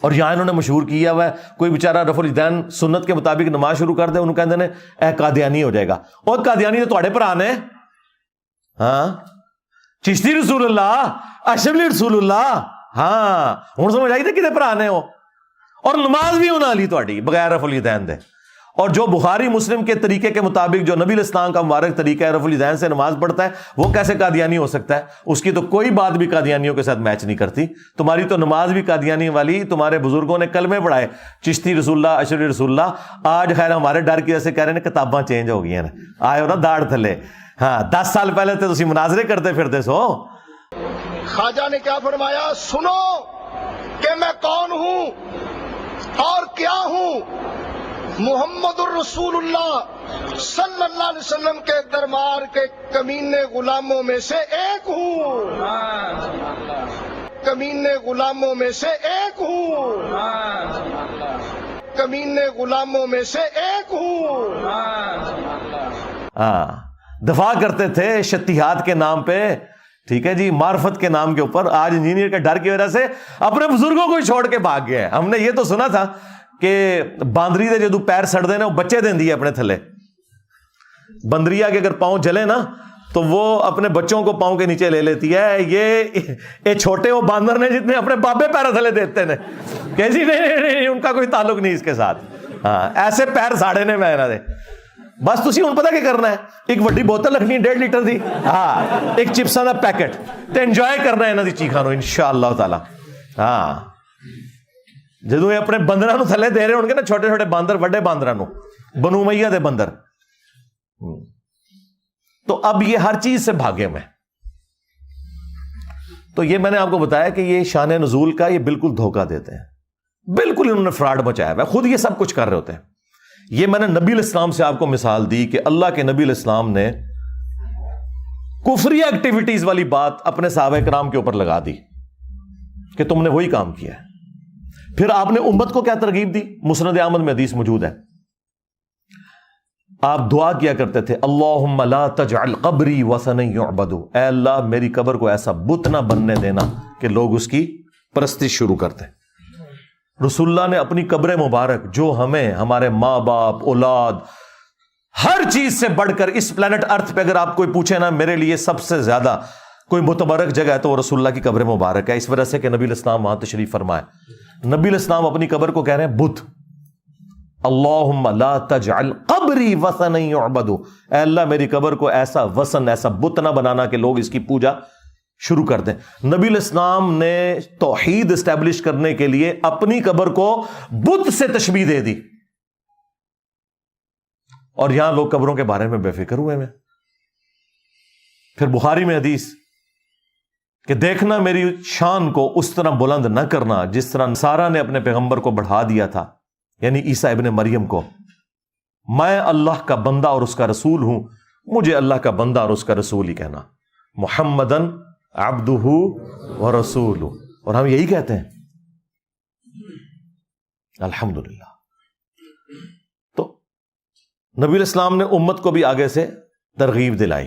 اور یہاں انہوں نے مشہور کیا ہوا ہے, کوئی بیچارہ رفع الیدین سنت کے مطابق نماز شروع کر دے, انہوں کہتے ہیں اے قادیانی ہو جائے گا. اور قادیانی تو تھوڑے بھرا نے, ہاں چشتی رسول اللہ, اشرفی رسول اللہ, ہاں ہوں سمجھ آئی تھے کتنے بھرا نے ہو, اور نماز بھی انہاں لی تھوڑی بغیر رفع الیدین دے. اور جو بخاری مسلم کے طریقے کے مطابق جو نبی الاسلام کا مبارک طریقہ ہے رفع الیدین سے نماز پڑھتا ہے, وہ کیسے قادیانی ہو سکتا ہے؟ اس کی تو کوئی بات بھی قادیانیوں کے ساتھ میچ نہیں کرتی. تمہاری تو نماز بھی قادیانی والی, تمہارے بزرگوں نے کلمے پڑھائے چشتی رسول اللہ, اشرفی رسول اللہ. آج خیر ہمارے ڈر کی وجہ سے کہہ رہے ہیں کتاباں چینج ہو گئی ہیں, آئے ہو نا داڑھ تھلے. ہاں 10 سال پہلے تو تسی مناظرے کرتے پھرتے سو. خواجہ نے کیا فرمایا؟ سنو کہ میں کون ہوں اور کیا ہوں. محمد الرسول اللہ صلی اللہ علیہ وسلم کے دربار کے کمینے غلاموں میں سے ایک ہوں, کمینے غلاموں میں سے ایک ہوں, کمینے غلاموں میں سے ایک ہوں. ہاں دفاع کرتے تھے شتیہات کے نام پہ, ٹھیک ہے جی, معرفت کے نام کے اوپر. آج انجینئر کے ڈر کی وجہ سے اپنے بزرگوں کو ہی چھوڑ کے بھاگ گیا ہے. ہم نے یہ تو سنا تھا کہ باندری دے جدو پیر سڑ دے نا وہ بچے دیں دی اپنے تھلے. بندریا کے اگر پاؤں جلے نا تو وہ اپنے بچوں کو پاؤں کے نیچے لے لیتی ہے. یہ چھوٹے وہ باندر نے جتنے اپنے بابے پیر تھلے دیتے ہیں کہ جی نہیں ان کا کوئی تعلق نہیں اس کے ساتھ. ہاں ایسے پیر ساڑے نے میں دے. بس تسی ہوں پتہ کیا کرنا ہے, ایک وڈی بوتل رکھنی 1.5 لیٹر دی, ہاں ایک چپساں دا پیکٹ, تے انجوائے کرنا ہے انہاں دی چیخاں نو انشاءاللہ تعالی. ہاں جدوں یہ اپنے بندراں نو تھلے دے رہے ہون گے نا, چھوٹے چھوٹے باندر وڈے باندراں نو, بنو امیہ دے بندر, تو اب یہ ہر چیز سے بھاگے میں. تو یہ میں نے آپ کو بتایا کہ یہ شان نزول کا یہ بالکل دھوکہ دیتے ہیں, بالکل انہوں نے فراڈ مچایا ہوا ہے, خود یہ سب کچھ کر رہے ہوتے ہیں. یہ میں نے نبی الاسلام سے آپ کو مثال دی کہ اللہ کے نبی الاسلام نے کفری ایکٹیویٹیز والی بات اپنے صحابہ کرام کے اوپر لگا دی کہ تم نے وہی کام کیا ہے. پھر آپ نے امت کو کیا ترغیب دی؟ مسند احمد میں حدیث موجود ہے, آپ دعا کیا کرتے تھے اللہم لا تجعل قبری وثنا یعبد, اے اللہ میری قبر کو ایسا بت نہ بننے دینا کہ لوگ اس کی پرستش شروع کرتے. رسول اللہ نے اپنی قبر مبارک جو ہمیں ہمارے ماں باپ اولاد ہر چیز سے بڑھ کر اس پلانٹ ارتھ پہ اگر آپ کوئی پوچھے نا میرے لیے سب سے زیادہ کوئی متبرک جگہ ہے تو وہ رسول اللہ کی قبر مبارک ہے, اس وجہ سے کہ نبی الاسلام وہاں تشریف فرمائے. نبی الاسلام اپنی قبر کو کہہ رہے ہیں بت. اللہم لا تجعل قبری وثنا یعبد, اے اللہ میری قبر کو ایسا وثن ایسا بت نہ بنانا کہ لوگ اس کی پوجا شروع کر دیں. نبی الاسلام نے توحید اسٹیبلش کرنے کے لیے اپنی قبر کو بت سے تشبیہ دے دی, اور یہاں لوگ قبروں کے بارے میں بے فکر ہوئے ہیں. پھر بخاری میں حدیث کہ دیکھنا میری شان کو اس طرح بلند نہ کرنا جس طرح نصارہ نے اپنے پیغمبر کو بڑھا دیا تھا, یعنی عیسیٰ ابن مریم کو. میں اللہ کا بندہ اور اس کا رسول ہوں, مجھے اللہ کا بندہ اور اس کا رسول ہی کہنا. محمدن عبدہ ورسولہ, اور ہم یہی کہتے ہیں الحمدللہ. تو نبی الاسلام نے امت کو بھی آگے سے ترغیب دلائی.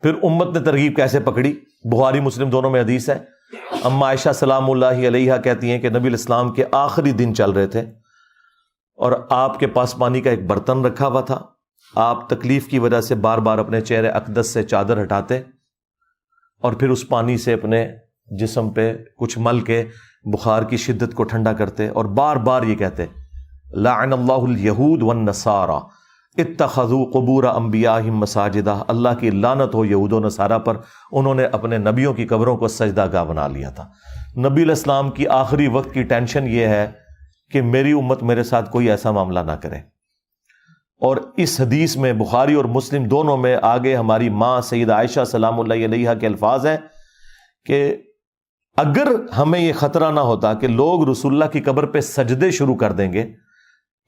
پھر امت نے ترغیب کیسے پکڑی؟ بخاری مسلم دونوں میں حدیث ہے. اما عائشہ سلام اللہ علیہا کہتی ہیں کہ نبی الاسلام کے آخری دن چل رہے تھے اور آپ کے پاس پانی کا ایک برتن رکھا ہوا تھا. آپ تکلیف کی وجہ سے بار بار اپنے چہرے اقدس سے چادر ہٹاتے اور پھر اس پانی سے اپنے جسم پہ کچھ مل کے بخار کی شدت کو ٹھنڈا کرتے اور بار بار یہ کہتے لعن اللہ الیہود والنصارى اتخذوا قبور انبیاءہم مساجدہ, اللہ کی لعنت ہو یہود و نصارہ پر, انہوں نے اپنے نبیوں کی قبروں کو سجدہ گاہ بنا لیا تھا. نبی الاسلام کی آخری وقت کی ٹینشن یہ ہے کہ میری امت میرے ساتھ کوئی ایسا معاملہ نہ کرے. اور اس حدیث میں بخاری اور مسلم دونوں میں آگے ہماری ماں سیدہ عائشہ سلام اللہ علیہا کے الفاظ ہیں کہ اگر ہمیں یہ خطرہ نہ ہوتا کہ لوگ رسول اللہ کی قبر پہ سجدے شروع کر دیں گے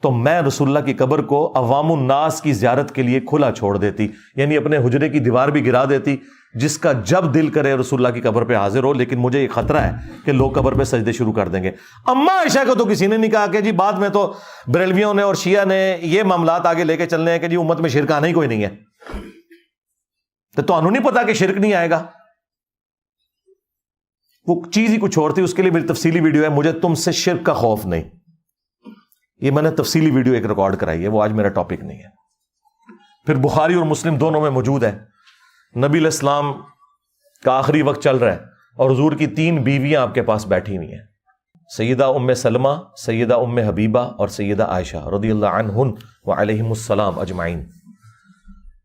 تو میں رسول اللہ کی قبر کو عوام الناس کی زیارت کے لیے کھلا چھوڑ دیتی، یعنی اپنے حجرے کی دیوار بھی گرا دیتی، جس کا جب دل کرے رسول اللہ کی قبر پہ حاضر ہو، لیکن مجھے یہ خطرہ ہے کہ لوگ قبر پہ سجدے شروع کر دیں گے۔ اماں عائشہ کو تو کسی نے نہیں کہا کہ جی بعد میں تو بریلویوں نے اور شیعہ نے یہ معاملات آگے لے کے چلنے ہیں کہ جی امت میں شرک آنا ہی کوئی نہیں ہے، تو تمہیں نہیں پتا کہ شرک نہیں آئے گا، وہ چیز ہی کچھ اور تھی۔ اس کے لیے میری تفصیلی ویڈیو ہے، مجھے تم سے شرک کا خوف نہیں، یہ میں نے تفصیلی ویڈیو ایک ریکارڈ کرائی ہے، وہ آج میرا ٹاپک نہیں ہے۔ پھر بخاری اور مسلم دونوں میں موجود ہے، نبی علیہ السلام کا آخری وقت چل رہا ہے اور حضور کی 3 بیویاں آپ کے پاس بیٹھی ہوئی ہیں، سیدہ ام سلمہ، سیدہ ام حبیبہ اور سیدہ عائشہ رضی اللہ عنہن وعلیہم السلام اجمعین۔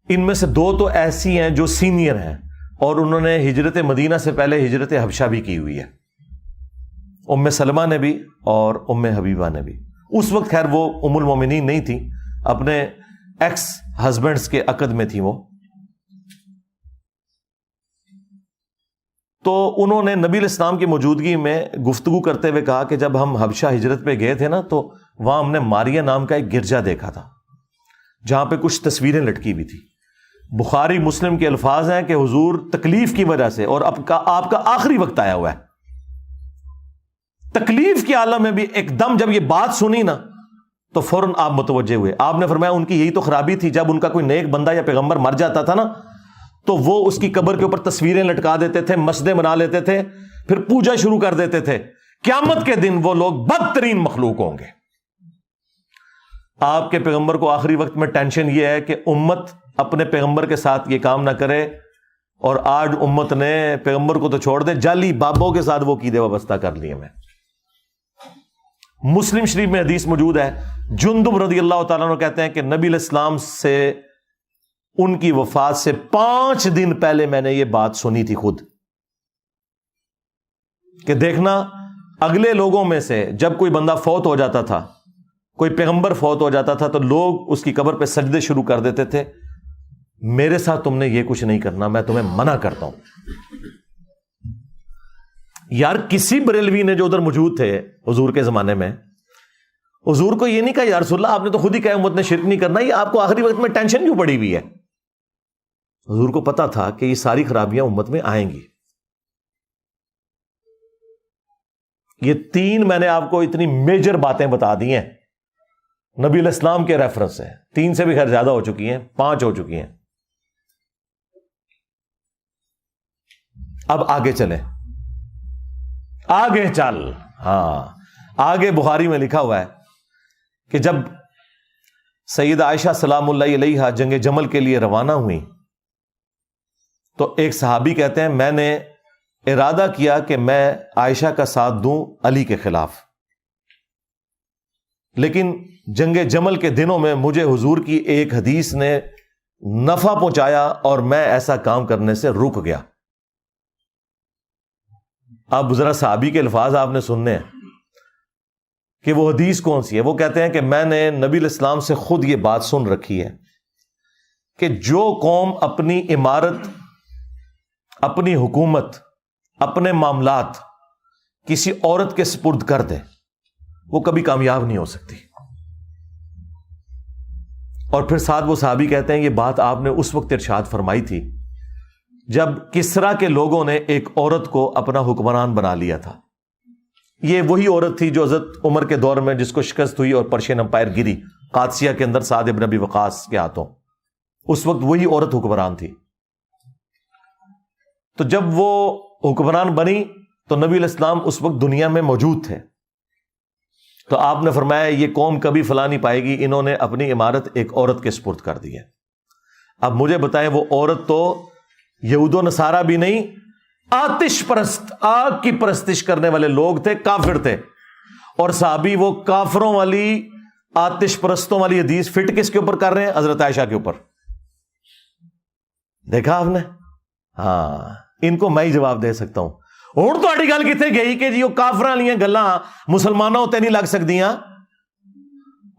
ان میں سے 2 تو ایسی ہیں جو سینئر ہیں اور انہوں نے ہجرت مدینہ سے پہلے ہجرت حبشہ بھی کی ہوئی ہے، ام سلمہ نے بھی اور ام حبیبہ نے بھی۔ اس وقت خیر وہ ام المومنین نہیں تھی، اپنے ایکس ہسبینڈز کے عقد میں تھی وہ، تو انہوں نے نبی علیہ السلام کی موجودگی میں گفتگو کرتے ہوئے کہا کہ جب ہم حبشہ ہجرت پہ گئے تھے نا تو وہاں ہم نے ماریہ نام کا ایک گرجا دیکھا تھا جہاں پہ کچھ تصویریں لٹکی ہوئی تھی۔ بخاری مسلم کے الفاظ ہیں کہ حضور تکلیف کی وجہ سے، اور آپ کا آخری وقت آیا ہوا ہے، تکلیف کے عالم میں بھی ایک دم جب یہ بات سنی نا تو فوراً آپ متوجہ ہوئے۔ آپ نے فرمایا ان کی یہی تو خرابی تھی، جب ان کا کوئی نیک بندہ یا پیغمبر مر جاتا تھا نا تو وہ اس کی قبر کے اوپر تصویریں لٹکا دیتے تھے، مسجدیں بنا لیتے تھے، پھر پوجا شروع کر دیتے تھے۔ قیامت کے دن وہ لوگ بدترین مخلوق ہوں گے۔ آپ کے پیغمبر کو آخری وقت میں ٹینشن یہ ہے کہ امت اپنے پیغمبر کے ساتھ یہ کام نہ کرے، اور آج امت نے پیغمبر کو تو چھوڑ دے، جعلی بابوں کے ساتھ وہ عقیدے وابستہ کر لیے میں۔ مسلم شریف میں حدیث موجود ہے، جندب رضی اللہ تعالیٰ عنہ کہتے ہیں کہ نبی علیہ السلام سے ان کی وفات سے 5 دن پہلے میں نے یہ بات سنی تھی خود، کہ دیکھنا اگلے لوگوں میں سے جب کوئی بندہ فوت ہو جاتا تھا، کوئی پیغمبر فوت ہو جاتا تھا تو لوگ اس کی قبر پہ سجدے شروع کر دیتے تھے، میرے ساتھ تم نے یہ کچھ نہیں کرنا، میں تمہیں منع کرتا ہوں۔ یار کسی بریلوی نے جو ادھر موجود تھے حضور کے زمانے میں، حضور کو یہ نہیں کہا یا رسول اللہ آپ نے تو خود ہی کہا امت نے شرک نہیں کرنا، یہ آپ کو آخری وقت میں ٹینشن کیوں پڑی ہوئی ہے؟ حضور کو پتا تھا کہ یہ ساری خرابیاں امت میں آئیں گی۔ یہ 3 میں نے آپ کو اتنی میجر باتیں بتا دی ہیں نبی علیہ السلام کے ریفرنس سے، 3 سے بھی خیر زیادہ ہو چکی ہیں، 5 ہو چکی ہیں۔ اب آگے چلیں، آگے چل، ہاں آگے بخاری میں لکھا ہوا ہے کہ جب سیدہ عائشہ سلام اللہ علیہا جنگ جمل کے لیے روانہ ہوئی تو ایک صحابی کہتے ہیں میں نے ارادہ کیا کہ میں عائشہ کا ساتھ دوں علی کے خلاف، لیکن جنگ جمل کے دنوں میں مجھے حضور کی ایک حدیث نے نفع پہنچایا اور میں ایسا کام کرنے سے رک گیا۔ اب ذرا صحابی کے الفاظ آپ نے سننے ہیں کہ وہ حدیث کون سی ہے۔ وہ کہتے ہیں کہ میں نے نبی علیہ السلام سے خود یہ بات سن رکھی ہے کہ جو قوم اپنی امارت، اپنی حکومت، اپنے معاملات کسی عورت کے سپرد کر دے وہ کبھی کامیاب نہیں ہو سکتی۔ اور پھر ساتھ وہ صحابی کہتے ہیں یہ بات آپ نے اس وقت ارشاد فرمائی تھی جب کسرا کے لوگوں نے ایک عورت کو اپنا حکمران بنا لیا تھا۔ یہ وہی عورت تھی جو حضرت عمر کے دور میں جس کو شکست ہوئی اور پرشین امپائر گری قادسیہ کے اندر سعد ابن ابی وقاص کے ہاتھوں، اس وقت وہی عورت حکمران تھی۔ تو جب وہ حکمران بنی تو نبی علیہ السلام اس وقت دنیا میں موجود تھے، تو آپ نے فرمایا یہ قوم کبھی فلاں نہیں پائے گی، انہوں نے اپنی امارت ایک عورت کے سپرد کر دی ہے۔ اب مجھے بتائیں وہ عورت تو یہود و نصارہ بھی نہیں، آتش پرست، آگ کی پرستش کرنے والے لوگ تھے، کافر تھے، اور صحابی وہ کافروں والی آتش پرستوں والی حدیث فٹ کس کے اوپر کر رہے ہیں؟ حضرت عائشہ کے اوپر۔ دیکھا آپ نے؟ ہاں ان کو میں ہی جواب دے سکتا ہوں۔ ہوں تو گل کتنے گئی کہ جی وہ کافراں والیاں گلاں مسلمانوں تے نہیں لگ سکدیاں،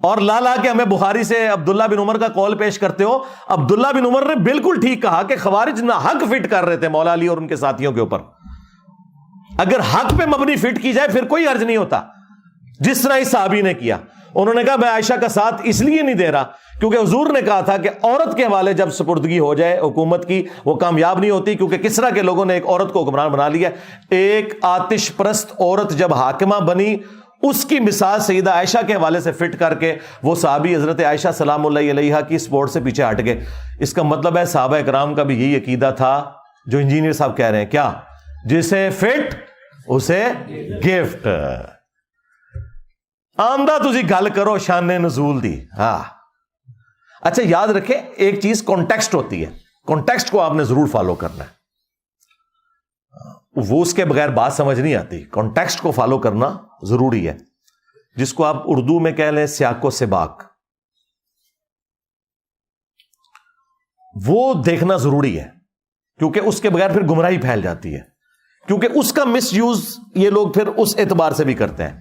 اور لا کے ہمیں بخاری سے عبداللہ بن عمر کا قول پیش کرتے ہو۔ عبداللہ بن عمر نے بالکل ٹھیک کہا کہ خوارج نہ حق فٹ کر رہے تھے مولا علی اور ان کے ساتھیوں کے اوپر۔ اگر حق پہ مبنی فٹ کی جائے پھر کوئی حرج نہیں ہوتا، جس طرح اس صحابی نے کیا۔ انہوں نے کہا میں عائشہ کا ساتھ اس لیے نہیں دے رہا کیونکہ حضور نے کہا تھا کہ عورت کے حوالے جب سپردگی ہو جائے حکومت کی وہ کامیاب نہیں ہوتی، کیونکہ کسریٰ کے لوگوں نے ایک عورت کو حکمران بنا لیا. ایک آتش پرست عورت جب حاکمہ بنی، اس کی مثال سیدہ عائشہ کے حوالے سے فٹ کر کے وہ صحابی حضرت عائشہ سلام اللہ علیہا کی سپورٹ سے پیچھے ہٹ گئے. اس کا مطلب ہے صحابہ اکرام کا بھی یہی عقیدہ تھا جو انجینئر صاحب کہہ رہے ہیں، کیا؟ جسے فٹ اسے گفٹ. آمدہ تجھی گل کرو شان نزول دی. ہاں اچھا یاد رکھیں ایک چیز کانٹیکسٹ ہوتی ہے، کانٹیکسٹ کو آپ نے ضرور فالو کرنا ہے، وہ اس کے بغیر بات سمجھ نہیں آتی. کانٹیکسٹ کو فالو کرنا ضروری ہے، جس کو آپ اردو میں کہہ لیں سیاق و سباق، وہ دیکھنا ضروری ہے، کیونکہ اس کے بغیر پھر گمراہی پھیل جاتی ہے، کیونکہ اس کا مس یوز یہ لوگ پھر اس اعتبار سے بھی کرتے ہیں.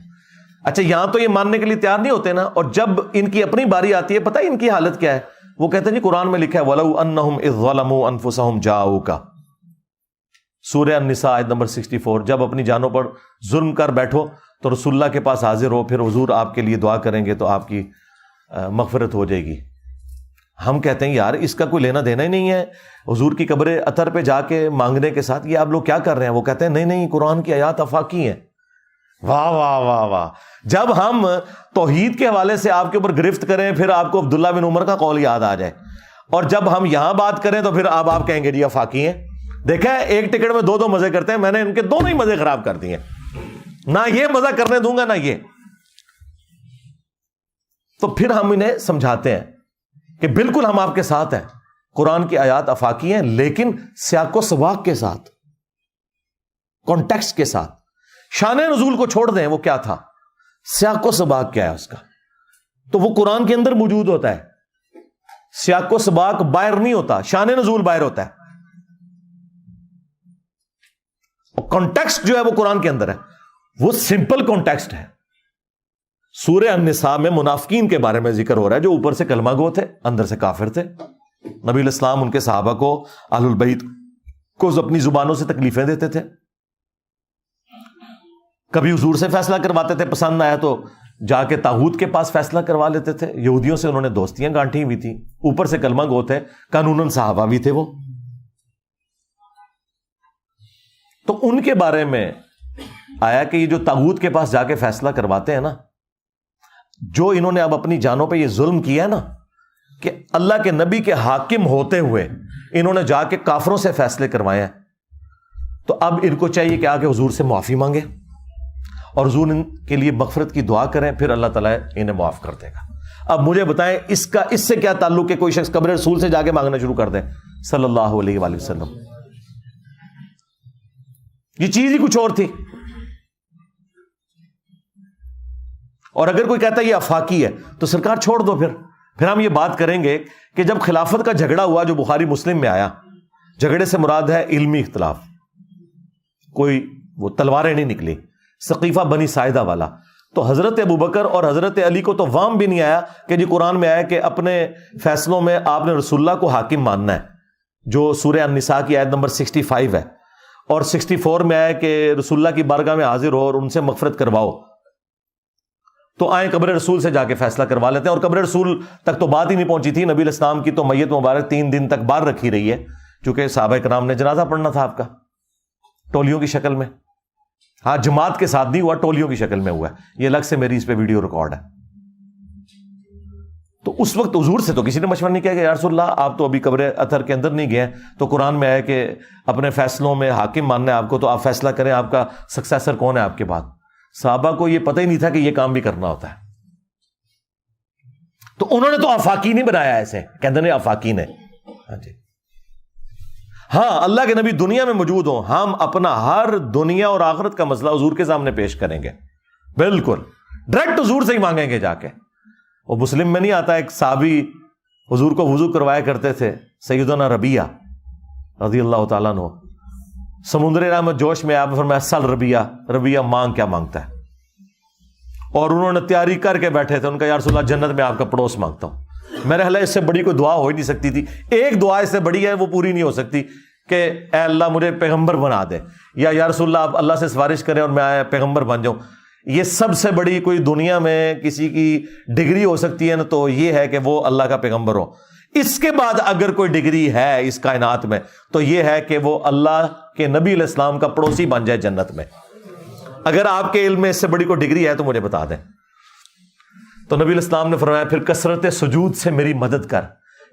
اچھا یہاں تو یہ ماننے کے لیے تیار نہیں ہوتے نا، اور جب ان کی اپنی باری آتی ہے پتہ ان کی حالت کیا ہے، وہ کہتے ہیں جی قرآن میں لکھا ہے وَلَوْ أَنَّهُمْ إِذْ ظَلَمُوا أَنفُسَهُمْ جَاءُوكَ، سورہ النساء آیت نمبر 64. جب اپنی جانوں پر ظلم کر بیٹھو تو رسول اللہ کے پاس حاضر ہو، پھر حضور آپ کے لیے دعا کریں گے تو آپ کی مغفرت ہو جائے گی. ہم کہتے ہیں یار اس کا کوئی لینا دینا ہی نہیں ہے حضور کی قبر اطہر پہ جا کے مانگنے کے ساتھ، یہ آپ لوگ کیا کر رہے ہیں؟ وہ کہتے ہیں نہیں نہیں قرآن کی آیات آفاقی ہیں. واہ واہ واہ واہ. جب ہم توحید کے حوالے سے آپ کے اوپر گرفت کریں پھر آپ کو عبداللہ بن عمر کا قول یاد آ جائے، اور جب ہم یہاں بات کریں تو پھر آپ کہیں گے جی آفاقی ہیں. دیکھیں ایک ٹکٹ میں دو مزے کرتے ہیں، میں نے ان کے دونوں ہی مزے خراب کر دیے، نہ یہ مزہ کرنے دوں گا نہ یہ. تو پھر ہم انہیں سمجھاتے ہیں کہ بالکل ہم آپ کے ساتھ ہیں، قرآن کی آیات آفاقی ہیں لیکن سیاق و سباق کے ساتھ، کانٹیکسٹ کے ساتھ. شان نزول کو چھوڑ دیں، وہ کیا تھا، سیاق و سباق کیا ہے اس کا، تو وہ قرآن کے اندر موجود ہوتا ہے. سیاق و سباق باہر نہیں ہوتا، شان نزول باہر ہوتا ہے. کانٹیکسٹ جو ہے وہ قرآن کے اندر ہے، وہ سمپل کانٹیکسٹ ہے. سورہ النساء میں منافقین کے بارے میں ذکر ہو رہا ہے جو اوپر سے کلمہ گو تھے اندر سے کافر تھے. نبی علیہ السلام ان کے صحابہ کو، اہل البیت کو اپنی زبانوں سے تکلیفیں دیتے تھے. کبھی حضور سے فیصلہ کرواتے تھے، پسند نہ آیا تو جا کے طاغوت کے پاس فیصلہ کروا لیتے تھے. یہودیوں سے انہوں نے دوستیاں گانٹھی ہوئی تھی، اوپر سے کلمہ گو تھے، قانوناً صحابہ بھی تھے وہ. تو ان کے بارے میں آیا کہ یہ جو طاغوت کے پاس جا کے فیصلہ کرواتے ہیں نا، جو انہوں نے اب اپنی جانوں پہ یہ ظلم کیا ہے نا کہ اللہ کے نبی کے حاکم ہوتے ہوئے انہوں نے جا کے کافروں سے فیصلے کروائے ہیں، تو اب ان کو چاہیے کہ آگے حضور سے معافی مانگے اور حضور ان کے لیے مغفرت کی دعا کریں، پھر اللہ تعالیٰ انہیں معاف کر دے گا. اب مجھے بتائیں اس سے کیا تعلق ہے کوئی شخص قبر رسول سے جا کے مانگنا شروع کر دے صلی اللہ علیہ وآلہ وسلم؟ یہ چیز ہی کچھ اور تھی. اور اگر کوئی کہتا ہے یہ آفاقی ہے تو سرکار چھوڑ دو. پھر ہم یہ بات کریں گے کہ جب خلافت کا جھگڑا ہوا جو بخاری مسلم میں آیا، جھگڑے سے مراد ہے علمی اختلاف، کوئی وہ تلواریں نہیں نکلی، سقیفہ بنی ساعدہ والا. تو حضرت ابوبکر اور حضرت علی کو تو وام بھی نہیں آیا کہ جی قرآن میں آیا کہ اپنے فیصلوں میں آپ نے رسول اللہ کو حاکم ماننا ہے، جو سورہ النساء کی آیت نمبر 65 ہے، اور 64 میں آیا کہ رسول اللہ کی بارگاہ میں حاضر ہو اور ان سے مغفرت کرواؤ. تو آئیں قبر رسول سے جا کے فیصلہ کروا لیتے ہیں. اور قبر رسول تک تو بات ہی نہیں پہنچی تھی، نبی علیہ السلام کی تو میت مبارک 3 دن تک باہر رکھی رہی ہے، چونکہ صحابہ کرام نے جنازہ پڑھنا تھا آپ کا ٹولیوں کی شکل میں. ہاں جماعت کے ساتھ نہیں ہوا، ٹولیوں کی شکل میں ہوا ہے. یہ الگ سے میری اس پہ ویڈیو ریکارڈ ہے. تو اس وقت حضور سے تو کسی نے مشورہ نہیں کیا کہ یا رسول اللہ آپ تو ابھی قبر اطہر کے اندر نہیں گئے ہیں، تو قرآن میں آیا کہ اپنے فیصلوں میں حاکم ماننا ہے آپ کو، تو آپ فیصلہ کریں، آپ کا سکسیسر کون ہے آپ کے بعد. صحابہ کو یہ پتہ ہی نہیں تھا کہ یہ کام بھی کرنا ہوتا ہے. تو انہوں نے تو آفاقی نہیں بنایا، ایسے کہتے ہیں آفاقی نے. ہاں جی ہاں اللہ کے نبی دنیا میں موجود ہوں، ہم اپنا ہر دنیا اور آخرت کا مسئلہ حضور کے سامنے پیش کریں گے، بالکل ڈائریکٹ حضور سے ہی مانگیں گے جا کے. وہ مسلم میں نہیں آتا ایک صحابی حضور کو وضو کروایا کرتے تھے، سیدنا ربیہ رضی اللہ تعالیٰ عنہ، سمندر رحمت جوش میں آپ فرمایا سل ربیہ مانگ کیا مانگتا ہے، اور انہوں نے تیاری کر کے بیٹھے تھے. ان کا یا رسول اللہ جنت میں آپ کا پڑوس مانگتا ہوں. میرے خیال اس سے بڑی کوئی دعا ہو ہی نہیں سکتی تھی. ایک دعا اس سے بڑی ہے وہ پوری نہیں ہو سکتی کہ اے اللہ مجھے پیغمبر بنا دے، یا رسول اللہ آپ اللہ سے سفارش کریں اور میں پیغمبر بن جاؤں. یہ سب سے بڑی کوئی دنیا میں کسی کی ڈگری ہو سکتی ہے نا تو یہ ہے کہ وہ اللہ کا پیغمبر ہو. اس کے بعد اگر کوئی ڈگری ہے اس کائنات میں تو یہ ہے کہ وہ اللہ کے نبی علیہ السلام کا پڑوسی بن جائے جنت میں. اگر آپ کے علم میں اس سے بڑی کوئی ڈگری ہے تو مجھے بتا دیں. تو نبی علیہ السلام نے فرمایا پھر کثرت سجود سے میری مدد کر.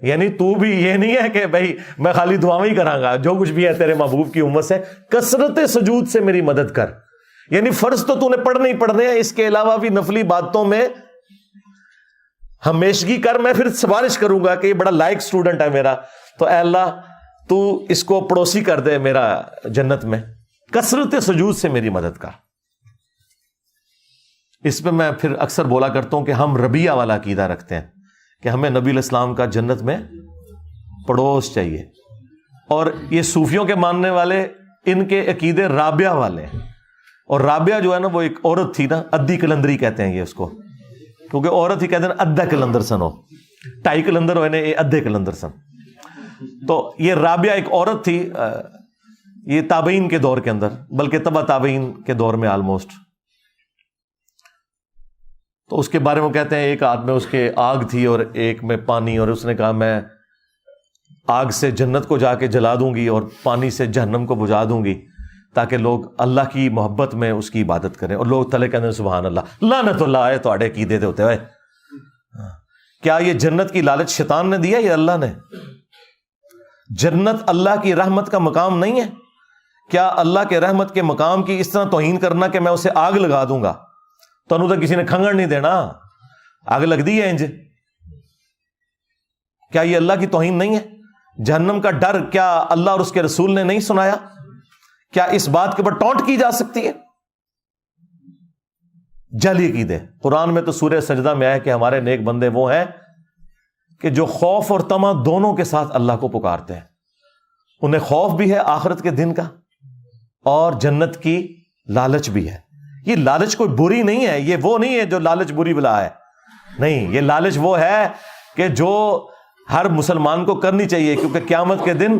یعنی تو بھی یہ نہیں ہے کہ بھائی میں خالی دعاؤں ہی کراں گا, جو کچھ بھی ہے تیرے محبوب کی امت سے کثرت سجود سے میری مدد کر. یعنی فرض تو تو نے پڑھنے ہی پڑھنے ہیں, اس کے علاوہ بھی نفلی باتوں میں ہمیشگی کر. میں پھر سفارش کروں گا کہ یہ بڑا لائق سٹوڈنٹ ہے میرا, تو اے اللہ تو اس کو پڑوسی کر دے میرا جنت میں. کثرت سجود سے میری مدد کر. اس پہ میں پھر اکثر بولا کرتا ہوں کہ ہم ربیہ والا عقیدہ رکھتے ہیں کہ ہمیں نبی علیہ السلام کا جنت میں پڑوس چاہیے. اور یہ صوفیوں کے ماننے والے ان کے عقیدے رابعہ والے ہیں. اور رابعہ جو ہے نا وہ ایک عورت تھی نا, ادھی کلندری کہتے ہیں یہ اس کو, کیونکہ عورت ہی کہتے ہیں ادھا کلندر سن ہو, 2.5 کلندر ہوئے یہ ادھے کلندر سن. تو یہ رابعہ ایک عورت تھی, یہ تابعین کے دور کے اندر, بلکہ تبع تابعین کے دور میں آلموسٹ. تو اس کے بارے میں کہتے ہیں ایک ہاتھ میں اس کے آگ تھی اور ایک میں پانی, اور اس نے کہا میں آگ سے جنت کو جا کے جلا دوں گی اور پانی سے جہنم کو بجھا دوں گی تاکہ لوگ اللہ کی محبت میں اس کی عبادت کریں. اور لوگ تلے کہتے ہیں سبحان اللہ, لعنت اللہ ہے تو اڑے عقیدے ہوتے ہوئے. کیا یہ جنت کی لالچ شیطان نے دیا یا اللہ نے؟ جنت اللہ کی رحمت کا مقام نہیں ہے. کیا اللہ کے رحمت کے مقام کی اس طرح توہین کرنا کہ میں اسے آگ لگا دوں گا, تو انہوں تو کسی نے کھنگڑ نہیں دینا, آگ لگ دی ہے انج. کیا یہ اللہ کی توہین نہیں ہے؟ جہنم کا ڈر کیا اللہ اور اس کے رسول نے نہیں سنایا؟ کیا اس بات کے اوپر ٹونٹ کی جا سکتی ہے؟ جعلی عقیدے. قرآن میں تو سورہ سجدہ میں آیا کہ ہمارے نیک بندے وہ ہیں کہ جو خوف اور طمع دونوں کے ساتھ اللہ کو پکارتے ہیں. انہیں خوف بھی ہے آخرت کے دن کا اور جنت کی لالچ بھی ہے. یہ لالچ کوئی بری نہیں ہے, یہ وہ نہیں ہے جو لالچ بری بلا ہے, نہیں, یہ لالچ وہ ہے کہ جو ہر مسلمان کو کرنی چاہیے, کیونکہ قیامت کے دن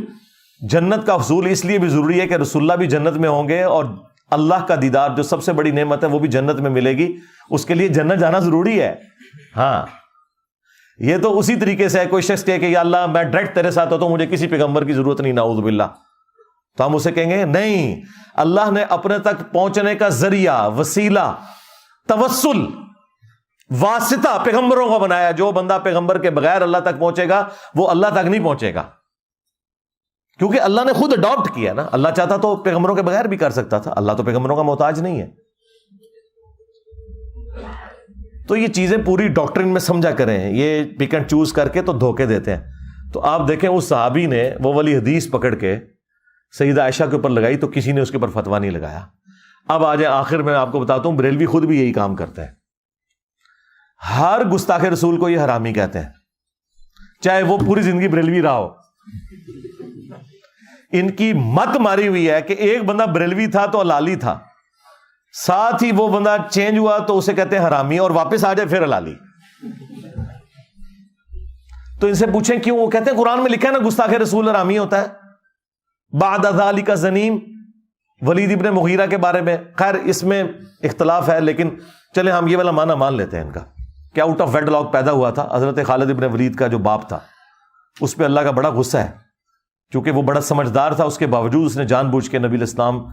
جنت کا حصول اس لیے بھی ضروری ہے کہ رسول اللہ بھی جنت میں ہوں گے اور اللہ کا دیدار جو سب سے بڑی نعمت ہے وہ بھی جنت میں ملے گی. اس کے لیے جنت جانا ضروری ہے. ہاں, یہ تو اسی طریقے سے ہے کوئی شخص کہے کہ یا اللہ میں ڈائریکٹ تیرے ساتھ ہوتا ہوں, مجھے کسی پیغمبر کی ضرورت نہیں, نعوذ باللہ, تو ہم اسے کہیں گے نہیں, اللہ نے اپنے تک پہنچنے کا ذریعہ, وسیلہ, توسل, واسطہ پیغمبروں کو بنایا. جو بندہ پیغمبر کے بغیر اللہ تک پہنچے گا وہ اللہ تک نہیں پہنچے گا, کیونکہ اللہ نے خود اڈاپٹ کیا نا. اللہ چاہتا تو پیغمبروں کے بغیر بھی کر سکتا تھا, اللہ تو پیغمبروں کا محتاج نہیں ہے. تو یہ چیزیں پوری ڈاکٹرن میں سمجھا کریں, یہ پک اینڈ چوز کر کے تو دھوکے دیتے ہیں. تو آپ دیکھیں اس صحابی نے وہ والی حدیث پکڑ کے سیدہ عائشہ کے اوپر لگائی تو کسی نے اس کے اوپر فتویٰ نہیں لگایا. اب آ جائیں آخر میں آپ کو بتاتا ہوں, بریلوی خود بھی یہی کام کرتے ہیں. ہر گستاخ رسول کو یہ حرامی کہتے ہیں, چاہے وہ پوری زندگی بریلوی رہا ہو. ان کی مت ماری ہوئی ہے کہ ایک بندہ بریلوی تھا تو حلالی تھا, ساتھ ہی وہ بندہ چینج ہوا تو اسے کہتے ہیں حرامی, اور واپس آ جائے پھر حلالی. تو ان سے پوچھیں کیوں؟ وہ کہتے ہیں قرآن میں لکھا ہے نا گستاخ رسول حرامی ہوتا ہے. بعد ذالک زنیم, ولید ابن مغیرہ کے بارے میں, خیر اس میں اختلاف ہے, لیکن چلیں ہم یہ والا معنی مان لیتے ہیں ان کا کہ آؤٹ آف ویڈ لاک پیدا ہوا تھا. حضرت خالد ابن ولید کا جو باپ تھا اس پہ اللہ کا بڑا غصہ ہے, کیونکہ وہ بڑا سمجھدار تھا, اس کے باوجود اس نے جان بوجھ کے نبی الاسلام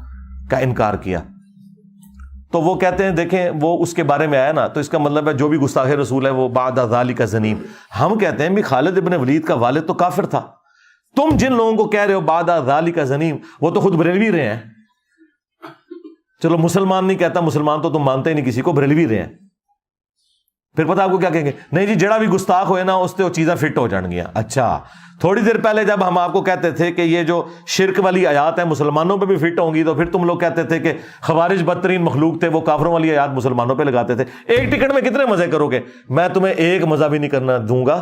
کا انکار کیا. تو وہ کہتے ہیں دیکھیں وہ اس کے بارے میں آیا نا, تو اس کا مطلب ہے جو بھی گستاخ رسول ہے وہ بعد ذالک زنیم. ہم کہتے ہیں بھی خالد ابن ولید کا والد تو کافر تھا. تم جن لوگوں کو کہہ رہے ہو بعد ذالک زنیم, وہ تو خود بریلوی رہے ہیں. چلو مسلمان نہیں کہتا, مسلمان تو تم مانتے ہی نہیں کسی کو, بریلوی رہے ہیں. پھر پتہ آپ کو کیا کہیں گے, نہیں جی جڑا بھی گستاخ ہوئے نا اس سے وہ چیزیں فٹ ہو جان گیا. اچھا, تھوڑی دیر پہلے جب ہم آپ کو کہتے تھے کہ یہ جو شرک والی آیات ہیں مسلمانوں پہ بھی فٹ ہوں گی, تو پھر تم لوگ کہتے تھے کہ خوارج بدترین مخلوق تھے, وہ کافروں والی آیات مسلمانوں پہ لگاتے تھے. ایک ٹکٹ میں کتنے مزے کرو گے؟ میں تمہیں ایک مزہ بھی نہیں کرنا دوں گا,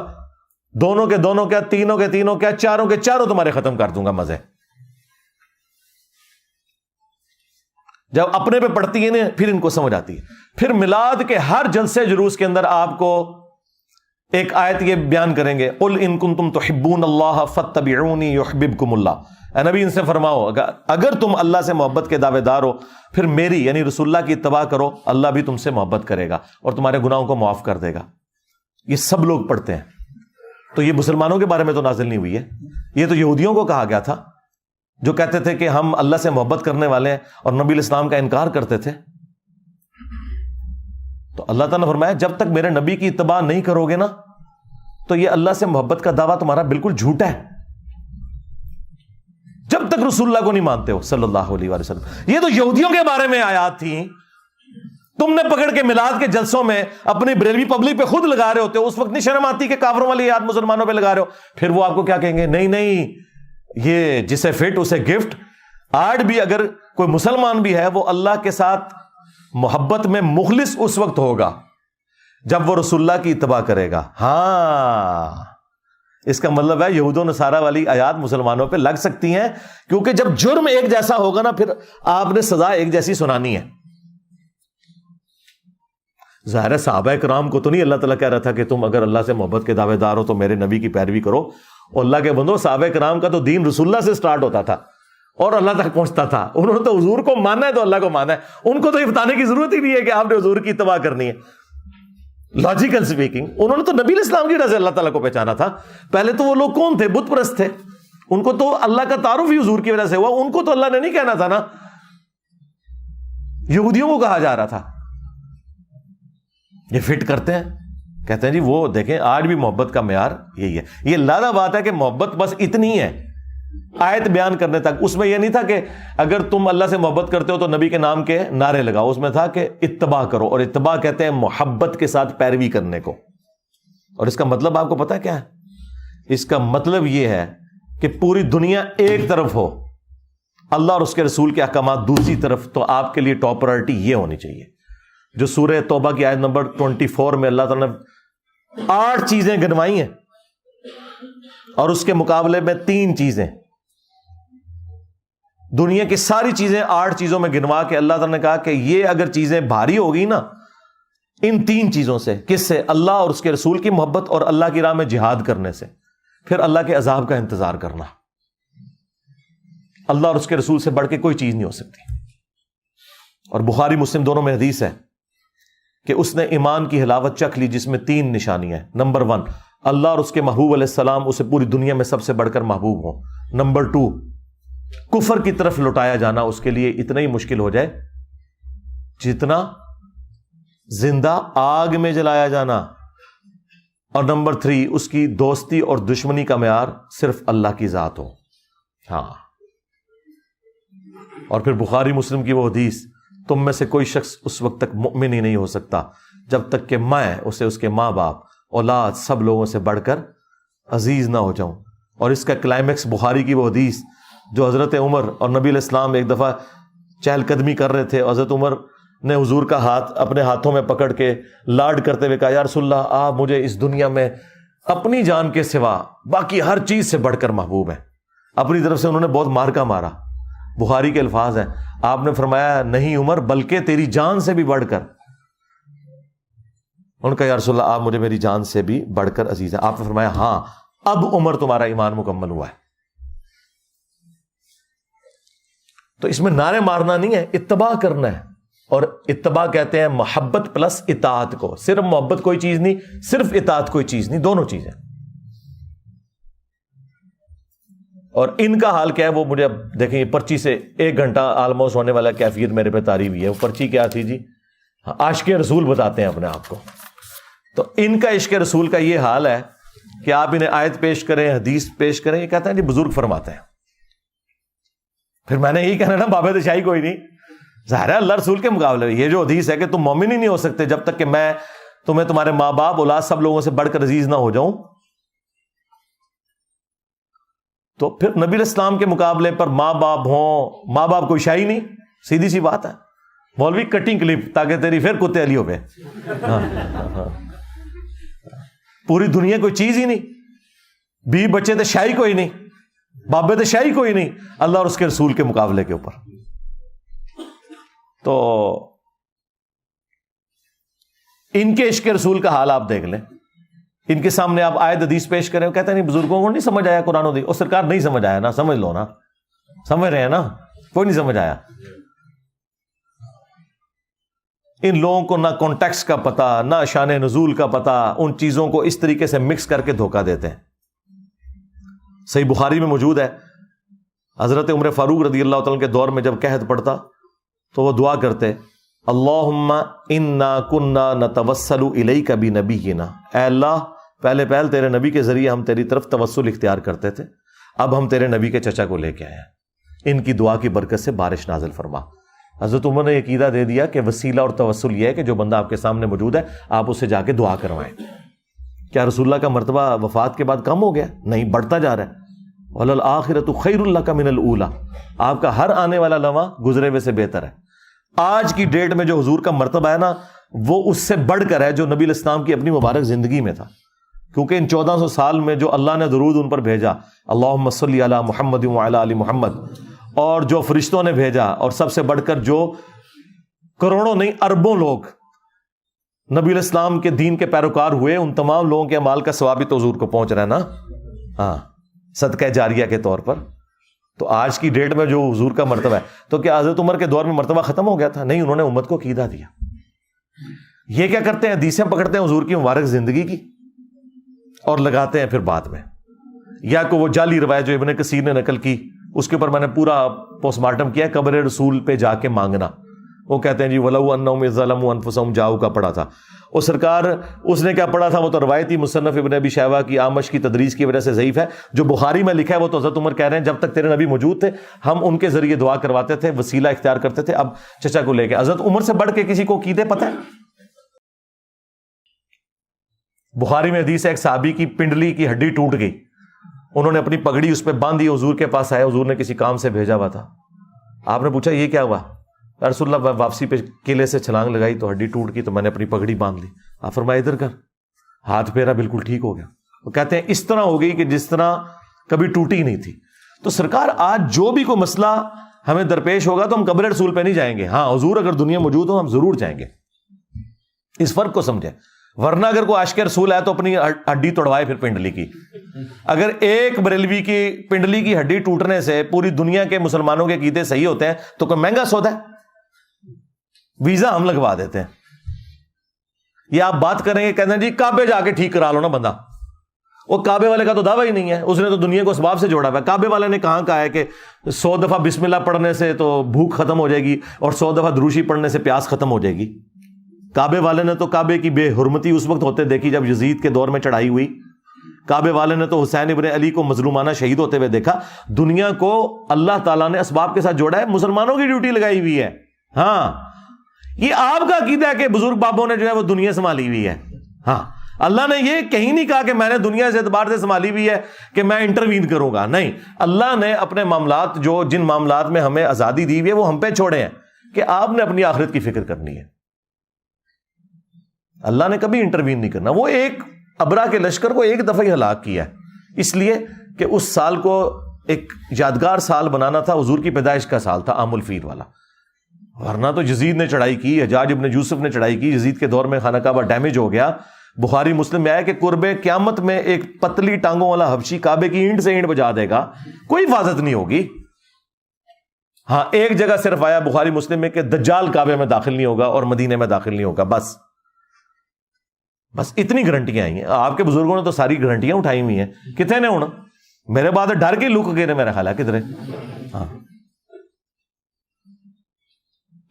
دونوں کے دونوں کیا, تینوں کے تینوں کیا, چاروں کے چاروں تمہارے ختم کر دوں گا مزے. جب اپنے پہ پڑتی ہے نا پھر ان کو سمجھ آتی ہے. پھر میلاد کے ہر جلسے جلوس کے اندر آپ کو ایک آیت یہ بیان کریں گے، قل ان کنتم تحبون اللہ فاتبعونی یحببکم اللہ، اے نبی ان سے فرماؤ اگر تم اللہ سے محبت کے دعوے دار ہو پھر میری یعنی رسول اللہ کی اتباع کرو، اللہ بھی تم سے محبت کرے گا اور تمہارے گناہوں کو معاف کر دے گا۔ یہ سب لوگ پڑھتے ہیں، تو یہ مسلمانوں کے بارے میں تو نازل نہیں ہوئی ہے، یہ تو یہودیوں کو کہا گیا تھا جو کہتے تھے کہ ہم اللہ سے محبت کرنے والے ہیں اور نبی الاسلام کا انکار کرتے تھے۔ تو اللہ تعالیٰ نے فرمایا جب تک میرے نبی کی اتباع نہیں کرو گے نا تو یہ اللہ سے محبت کا دعویٰ تمہارا بالکل جھوٹا ہے، جب تک رسول اللہ کو نہیں مانتے ہو صلی اللہ علیہ وآلہ وسلم۔ یہ تو یہودیوں کے بارے میں آیات تھیں، تم نے پکڑ کے میلاد کے جلسوں میں اپنی بریلوی پبلک پہ خود لگا رہے ہوتے ہو، اس وقت نہیں شرم آتی کہ کافروں والی یاد مسلمانوں پہ لگا رہے ہو؟ پھر وہ آپ کو کیا کہیں گے، نہیں نہیں یہ جسے فٹ اسے گفٹ۔ آج بھی اگر کوئی مسلمان بھی ہے وہ اللہ کے ساتھ محبت میں مخلص اس وقت ہوگا جب وہ رسول اللہ کی اتباع کرے گا۔ ہاں اس کا مطلب ہے یہود و نصارہ والی آیات مسلمانوں پہ لگ سکتی ہیں، کیونکہ جب جرم ایک جیسا ہوگا نا پھر آپ نے سزا ایک جیسی سنانی ہے۔ ظاہر ہے صحابہ کرام کو تو نہیں اللہ تعالیٰ کہہ رہا تھا کہ تم اگر اللہ سے محبت کے دعوے دار ہو تو میرے نبی کی پیروی کرو، اور اللہ کے بندو صحابہ کرام کا تو دین رسول اللہ سے سٹارٹ ہوتا تھا اور اللہ تک پہنچتا تھا، انہوں نے تو حضور کو ماننا ہے تو اللہ کو ماننا ہے، ان کو تو یہ بتانے کی ضرورت ہی نہیں ہے کہ آپ نے حضور کی اتباع کرنی ہے۔ لاجیکل سپیکنگ انہوں نے تو نبی الاسلام کی وجہ سے اللہ تعالیٰ کو پہچانا تھا۔ پہلے تو وہ لوگ کون تھے؟ بت پرست تھے، ان کو تو اللہ کا تعارف ہی حضور کی وجہ سے ہوا، ان کو تو اللہ نے نہیں کہنا تھا نا، یہودیوں کو کہا جا رہا تھا۔ یہ فٹ کرتے ہیں، کہتے ہیں جی وہ دیکھیں آج بھی محبت کا معیار یہی ہے۔ یہ لادہ بات ہے کہ محبت بس اتنی ہے آیت بیان کرنے تک، اس میں یہ نہیں تھا کہ اگر تم اللہ سے محبت کرتے ہو تو نبی کے نام کے نعرے لگاؤ، اس میں تھا کہ اتباع کرو، اور اتباع کہتے ہیں محبت کے ساتھ پیروی کرنے کو۔ اور اس کا مطلب آپ کو پتا کیا ہے؟ اس کا مطلب یہ ہے کہ پوری دنیا ایک طرف ہو، اللہ اور اس کے رسول کے احکامات دوسری طرف، تو آپ کے لیے ٹاپ پرائرٹی یہ ہونی چاہیے جو سورہ توبہ کی آیت نمبر 24 میں اللہ تعالیٰ نے 8 چیزیں گنوائی ہیں اور اس کے مقابلے میں 3 چیزیں، دنیا کی ساری چیزیں 8 چیزوں میں گنوا کے اللہ تعالیٰ نے کہا کہ یہ اگر چیزیں بھاری ہوگی نا ان 3 چیزوں سے، کس سے؟ اللہ اور اس کے رسول کی محبت اور اللہ کی راہ میں جہاد کرنے سے، پھر اللہ کے عذاب کا انتظار کرنا۔ اللہ اور اس کے رسول سے بڑھ کے کوئی چیز نہیں ہو سکتی۔ اور بخاری مسلم دونوں میں حدیث ہے کہ اس نے ایمان کی حلاوت چکھ لی جس میں 3 نشانیاں ہیں۔ نمبر 1 اللہ اور اس کے محبوب علیہ السلام اسے پوری دنیا میں سب سے بڑھ کر محبوب ہوں۔ نمبر 2 کفر کی طرف لوٹایا جانا اس کے لیے اتنا ہی مشکل ہو جائے جتنا زندہ آگ میں جلایا جانا۔ اور نمبر 3 اس کی دوستی اور دشمنی کا معیار صرف اللہ کی ذات ہو۔ ہاں، اور پھر بخاری مسلم کی وہ حدیث، تم میں سے کوئی شخص اس وقت تک مؤمن ہی نہیں ہو سکتا جب تک کہ میں اسے اس کے ماں باپ اولاد سب لوگوں سے بڑھ کر عزیز نہ ہو جاؤں۔ اور اس کا کلائمیکس بخاری کی وہ حدیث جو حضرت عمر اور نبی علیہ السلام ایک دفعہ چہل قدمی کر رہے تھے، حضرت عمر نے حضور کا ہاتھ اپنے ہاتھوں میں پکڑ کے لاڈ کرتے ہوئے کہا یا رسول اللہ آپ مجھے اس دنیا میں اپنی جان کے سوا باقی ہر چیز سے بڑھ کر محبوب ہیں۔ اپنی طرف سے انہوں نے بہت مارکا مارا، بخاری کے الفاظ ہیں، آپ نے فرمایا نہیں عمر بلکہ تیری جان سے بھی بڑھ کر۔ ان کا یا رسول اللہ آپ مجھے میری جان سے بھی بڑھ کر عزیز ہیں۔ آپ نے فرمایا ہاں اب عمر تمہارا ایمان مکمل ہوا ہے۔ تو اس میں نعرے مارنا نہیں ہے، اتباع کرنا ہے، اور اتباع کہتے ہیں محبت پلس اطاعت کو۔ صرف محبت کوئی چیز نہیں، صرف اطاعت کوئی چیز نہیں، دونوں چیزیں۔ اور ان کا حال کیا ہے وہ مجھے اب دیکھیں، یہ پرچی سے 1 گھنٹہ آلموسٹ ہونے والا کیفیت میرے پہ تاری ہوئی ہے۔ وہ پرچی کیا تھی جی؟ عاشق رسول بتاتے ہیں اپنے آپ کو۔ تو ان کا عشق رسول کا یہ حال ہے کہ آپ انہیں آیت پیش کریں، حدیث پیش کریں، یہ کہتے ہیں جی بزرگ فرماتے ہیں۔ پھر میں نے یہی کہنا نا بابے دشاہی کوئی نہیں، ظاہر ہے اللہ رسول کے مقابلے میں یہ جو حدیث ہے کہ تم مومن ہی نہیں ہو سکتے جب تک کہ میں تمہیں تمہارے ماں باپ اولاد سب لوگوں سے بڑھ کر عزیز نہ ہو جاؤں، تو پھر نبی علیہ السلام کے مقابلے پر ماں باپ ہوں، ماں باپ کوئی شاہی نہیں، سیدھی سی بات ہے۔ مولوی کٹنگ کلپ تاکہ تیری پھر کتے علی ہو پہ، پوری دنیا کوئی چیز ہی نہیں، بھی بچے تو شاہی کوئی نہیں، بابے تو شاہی کوئی نہیں اللہ اور اس کے رسول کے مقابلے کے اوپر۔ تو ان کے عشق رسول کا حال آپ دیکھ لیں، ان کے سامنے آپ آیت حدیث پیش کریں، وہ کہتے ہیں نہیں بزرگوں کو نہیں سمجھ آیا قرآن و حدیث. اور سرکار نہیں سمجھ آیا نا، سمجھ لو نا، سمجھ رہے ہیں نا، کوئی نہیں سمجھ آیا. ان لوگوں کو نہ کانٹیکسٹ کا پتہ، نہ شان نزول کا پتہ، ان چیزوں کو اس طریقے سے مکس کر کے دھوکہ دیتے ہیں. صحیح بخاری میں موجود ہے، حضرت عمر فاروق رضی اللہ تعالیٰ کے دور میں جب قحط پڑتا تو وہ دعا کرتے، اللہم انا کنا نتوسل الیک بنبینا، اے اللہ پہلے تیرے نبی کے ذریعے ہم تیری طرف توسل اختیار کرتے تھے، اب ہم تیرے نبی کے چچا کو لے کے آئے ہیں، ان کی دعا کی برکت سے بارش نازل فرما. حضرت عمر نے عقیدہ دے دیا کہ وسیلہ اور توسل یہ ہے کہ جو بندہ آپ کے سامنے موجود ہے آپ اسے جا کے دعا کروائیں. کیا رسول اللہ کا مرتبہ وفات کے بعد کم ہو گیا؟ نہیں، بڑھتا جا رہا ہے. وَلَلْآخِرَةُ خَيْرٌ لَكَ مِنَ الْأُولَىٰ، آپ کا ہر آنے والا لمحہ گزرے ہوئے سے بہتر ہے. آج کی ڈیٹ میں جو حضور کا مرتبہ ہے نا، وہ اس سے بڑھ کر ہے جو نبی علیہ السلام کی اپنی مبارک زندگی میں تھا. کیونکہ ان 1400 سال میں جو اللہ نے درود ان پر بھیجا، اللہم صلی علی محمد وعلی آل محمد، اور جو فرشتوں نے بھیجا، اور سب سے بڑھ کر جو کروڑوں نہیں اربوں لوگ نبی علیہ السلام کے دین کے پیروکار ہوئے، ان تمام لوگوں کے اعمال کا ثواب بھی تو حضور کو پہنچ رہا ہے نا، ہاں، صدقہ جاریہ کے طور پر. تو آج کی ڈیٹ میں جو حضور کا مرتبہ ہے، تو کیا حضرت عمر کے دور میں مرتبہ ختم ہو گیا تھا؟ نہیں، انہوں نے امت کو عقیدہ دیا. یہ کیا کرتے ہیں؟ حدیثیں پکڑتے ہیں حضور کی مبارک زندگی کی اور لگاتے ہیں پھر بعد میں، یا کو وہ جعلی روایت جو ابن کثیر نے نقل کی، اس کے اوپر میں نے پورا پوسٹ مارٹم کیا، قبر رسول پہ جا کے مانگنا. وہ کہتے ہیں جی وَلَوْ أَنَّهُمْ ظَلَمُوا أَنفُسَهُمْ جاؤ کا پڑھا تھا. اور سرکار اس نے کیا پڑھا تھا؟ وہ تو روایتی مصنف ابن ابی شیبہ کی آمش کی تدریس کی وجہ سے ضعیف ہے. جو بخاری میں لکھا ہے وہ تو حضرت عمر کہہ رہے ہیں جب تک تیرے نبی موجود تھے ہم ان کے ذریعے دعا کرواتے تھے، وسیلہ اختیار کرتے تھے، اب چچا کو لے کے. حضرت عمر سے بڑھ کے کسی کو عقیدے پتہ ہے؟ بخاری میں حدیث ہے، ایک صحابی کی پنڈلی کی ہڈی ٹوٹ گئی، انہوں نے اپنی پگڑی اس پہ باندھی، حضور کے پاس آئے، حضور نے کسی کام سے بھیجا ہوا تھا. آپ نے پوچھا یہ کیا ہوا؟ رسول اللہ واپسی پہ قلعے سے چھلانگ لگائی تو ہڈی ٹوٹ گئی تو میں نے اپنی پگڑی باندھ لی. آپ فرمایا ادھر کر، ہاتھ پھیرا، بالکل ٹھیک ہو گیا. وہ کہتے ہیں اس طرح ہو گئی کہ جس طرح کبھی ٹوٹی نہیں تھی. تو سرکار آج جو بھی کوئی مسئلہ ہمیں درپیش ہوگا تو ہم قبر رسول پہ نہیں جائیں گے. ہاں حضور اگر دنیا موجود ہو ہم ضرور جائیں گے. اس فرق کو سمجھیں. ورنہ اگر کوئی عاشق رسول ہے تو اپنی ہڈی توڑوائے پھر پنڈلی کی. اگر ایک بریلوی کی پنڈلی کی ہڈی ٹوٹنے سے پوری دنیا کے مسلمانوں کے عقیدے صحیح ہوتے ہیں تو کوئی مہنگا سودا ہے؟ ویزا ہم لگوا دیتے ہیں. یہ آپ بات کریں گے کہتے ہیں جی کعبے جا کے ٹھیک کرا لو نا بندہ. وہ کعبے والے کا تو دعویٰ ہی نہیں ہے، اس نے تو دنیا کو اسباب سے جوڑا ہوا ہے. کعبے والے نے کہاں کہا ہے کہ 100 دفعہ بسم اللہ پڑھنے سے تو بھوک ختم ہو جائے گی اور 100 دفعہ دروشی پڑھنے سے پیاس ختم ہو جائے گی؟ کعبے والے نے تو کعبے کی بے حرمتی اس وقت ہوتے دیکھی جب یزید کے دور میں چڑھائی ہوئی. کعبے والے نے تو حسین ابن علی کو مظلومانہ شہید ہوتے ہوئے دیکھا. دنیا کو اللہ تعالیٰ نے اسباب کے ساتھ جوڑا ہے، مسلمانوں کی ڈیوٹی لگائی ہوئی ہے. ہاں یہ آپ کا عقیدہ ہے کہ بزرگ بابوں نے جو ہے وہ دنیا سنبھالی ہوئی ہے. ہاں اللہ نے یہ کہیں نہیں کہا کہ میں نے دنیا سے اعتبار سے سنبھالی ہوئی ہے کہ میں انٹروین کروں گا. نہیں، اللہ نے اپنے معاملات جو جن معاملات میں ہمیں آزادی دی ہوئی ہے وہ ہم پہ چھوڑے ہیں کہ آپ نے اپنی آخرت کی فکر کرنی ہے. اللہ نے کبھی انٹروین نہیں کرنا. وہ ایک ابرا کے لشکر کو ایک دفعہ ہی ہلاک کیا ہے اس لیے کہ اس سال کو ایک یادگار سال بنانا تھا. حضور کی پیدائش کا سال تھا، عام الفیل والا. ورنہ تو یزید نے چڑھائی کی، حجاج ابن یوسف نے چڑھائی کی. یزید کے دور میں خانہ کعبہ ڈیمیج ہو گیا. بخاری مسلم میں آیا کہ قرب قیامت میں ایک پتلی ٹانگوں والا حبشی کعبے کی اینٹ سے اینٹ بجا دے گا، کوئی حفاظت نہیں ہوگی. ہاں ایک جگہ صرف آیا بخاری مسلم میں کہ دجال کعبے میں داخل نہیں ہوگا اور مدینے میں داخل نہیں ہوگا. بس اتنی گارنٹیاں آئی ہیں. آپ کے بزرگوں نے تو ساری گارنٹیاں اٹھائی ہوئی ہیں. کتنے نے ہونا میرے بعد ڈر کے لک گئے میرا خیال ہے کدھر. ہاں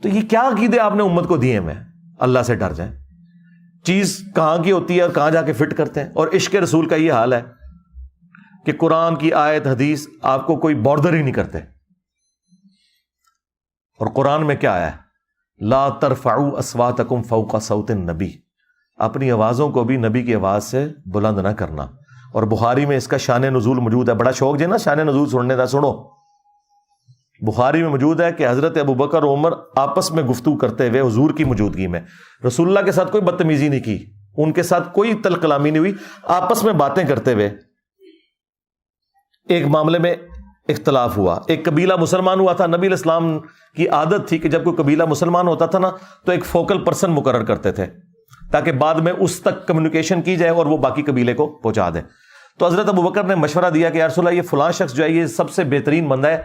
تو یہ کیا عقیدے آپ نے امت کو دیے میں؟ اللہ سے ڈر جائیں. چیز کہاں کی ہوتی ہے اور کہاں جا کے فٹ کرتے ہیں. اور عشق رسول کا یہ حال ہے کہ قرآن کی آیت حدیث آپ کو کوئی بارڈر ہی نہیں کرتے. اور قرآن میں کیا آیا ہے؟ لا ترفعوا اصواتکم فوق صوت النبی، اپنی آوازوں کو بھی نبی کی آواز سے بلند نہ کرنا. اور بخاری میں اس کا شان نزول موجود ہے. بڑا شوق جو نا شان نزول سننے کا، سنو. بخاری میں موجود ہے کہ حضرت ابو بکر و عمر آپس میں گفتگو کرتے ہوئے حضور کی موجودگی میں، رسول اللہ کے ساتھ کوئی بدتمیزی نہیں کی، ان کے ساتھ کوئی تل کلامی نہیں ہوئی، آپس میں باتیں کرتے ہوئے ایک معاملے میں اختلاف ہوا. ایک قبیلہ مسلمان ہوا تھا. نبی علیہ السلام کی عادت تھی کہ جب کوئی قبیلہ مسلمان ہوتا تھا نا تو ایک فوکل پرسن مقرر کرتے تھے تاکہ بعد میں اس تک کمیونیکیشن کی جائے اور وہ باقی قبیلے کو پہنچا دے. تو حضرت ابوبکر نے مشورہ دیا کہ یا رسول اللہ یہ فلاں شخص جو ہے یہ سب سے بہترین بندہ ہے,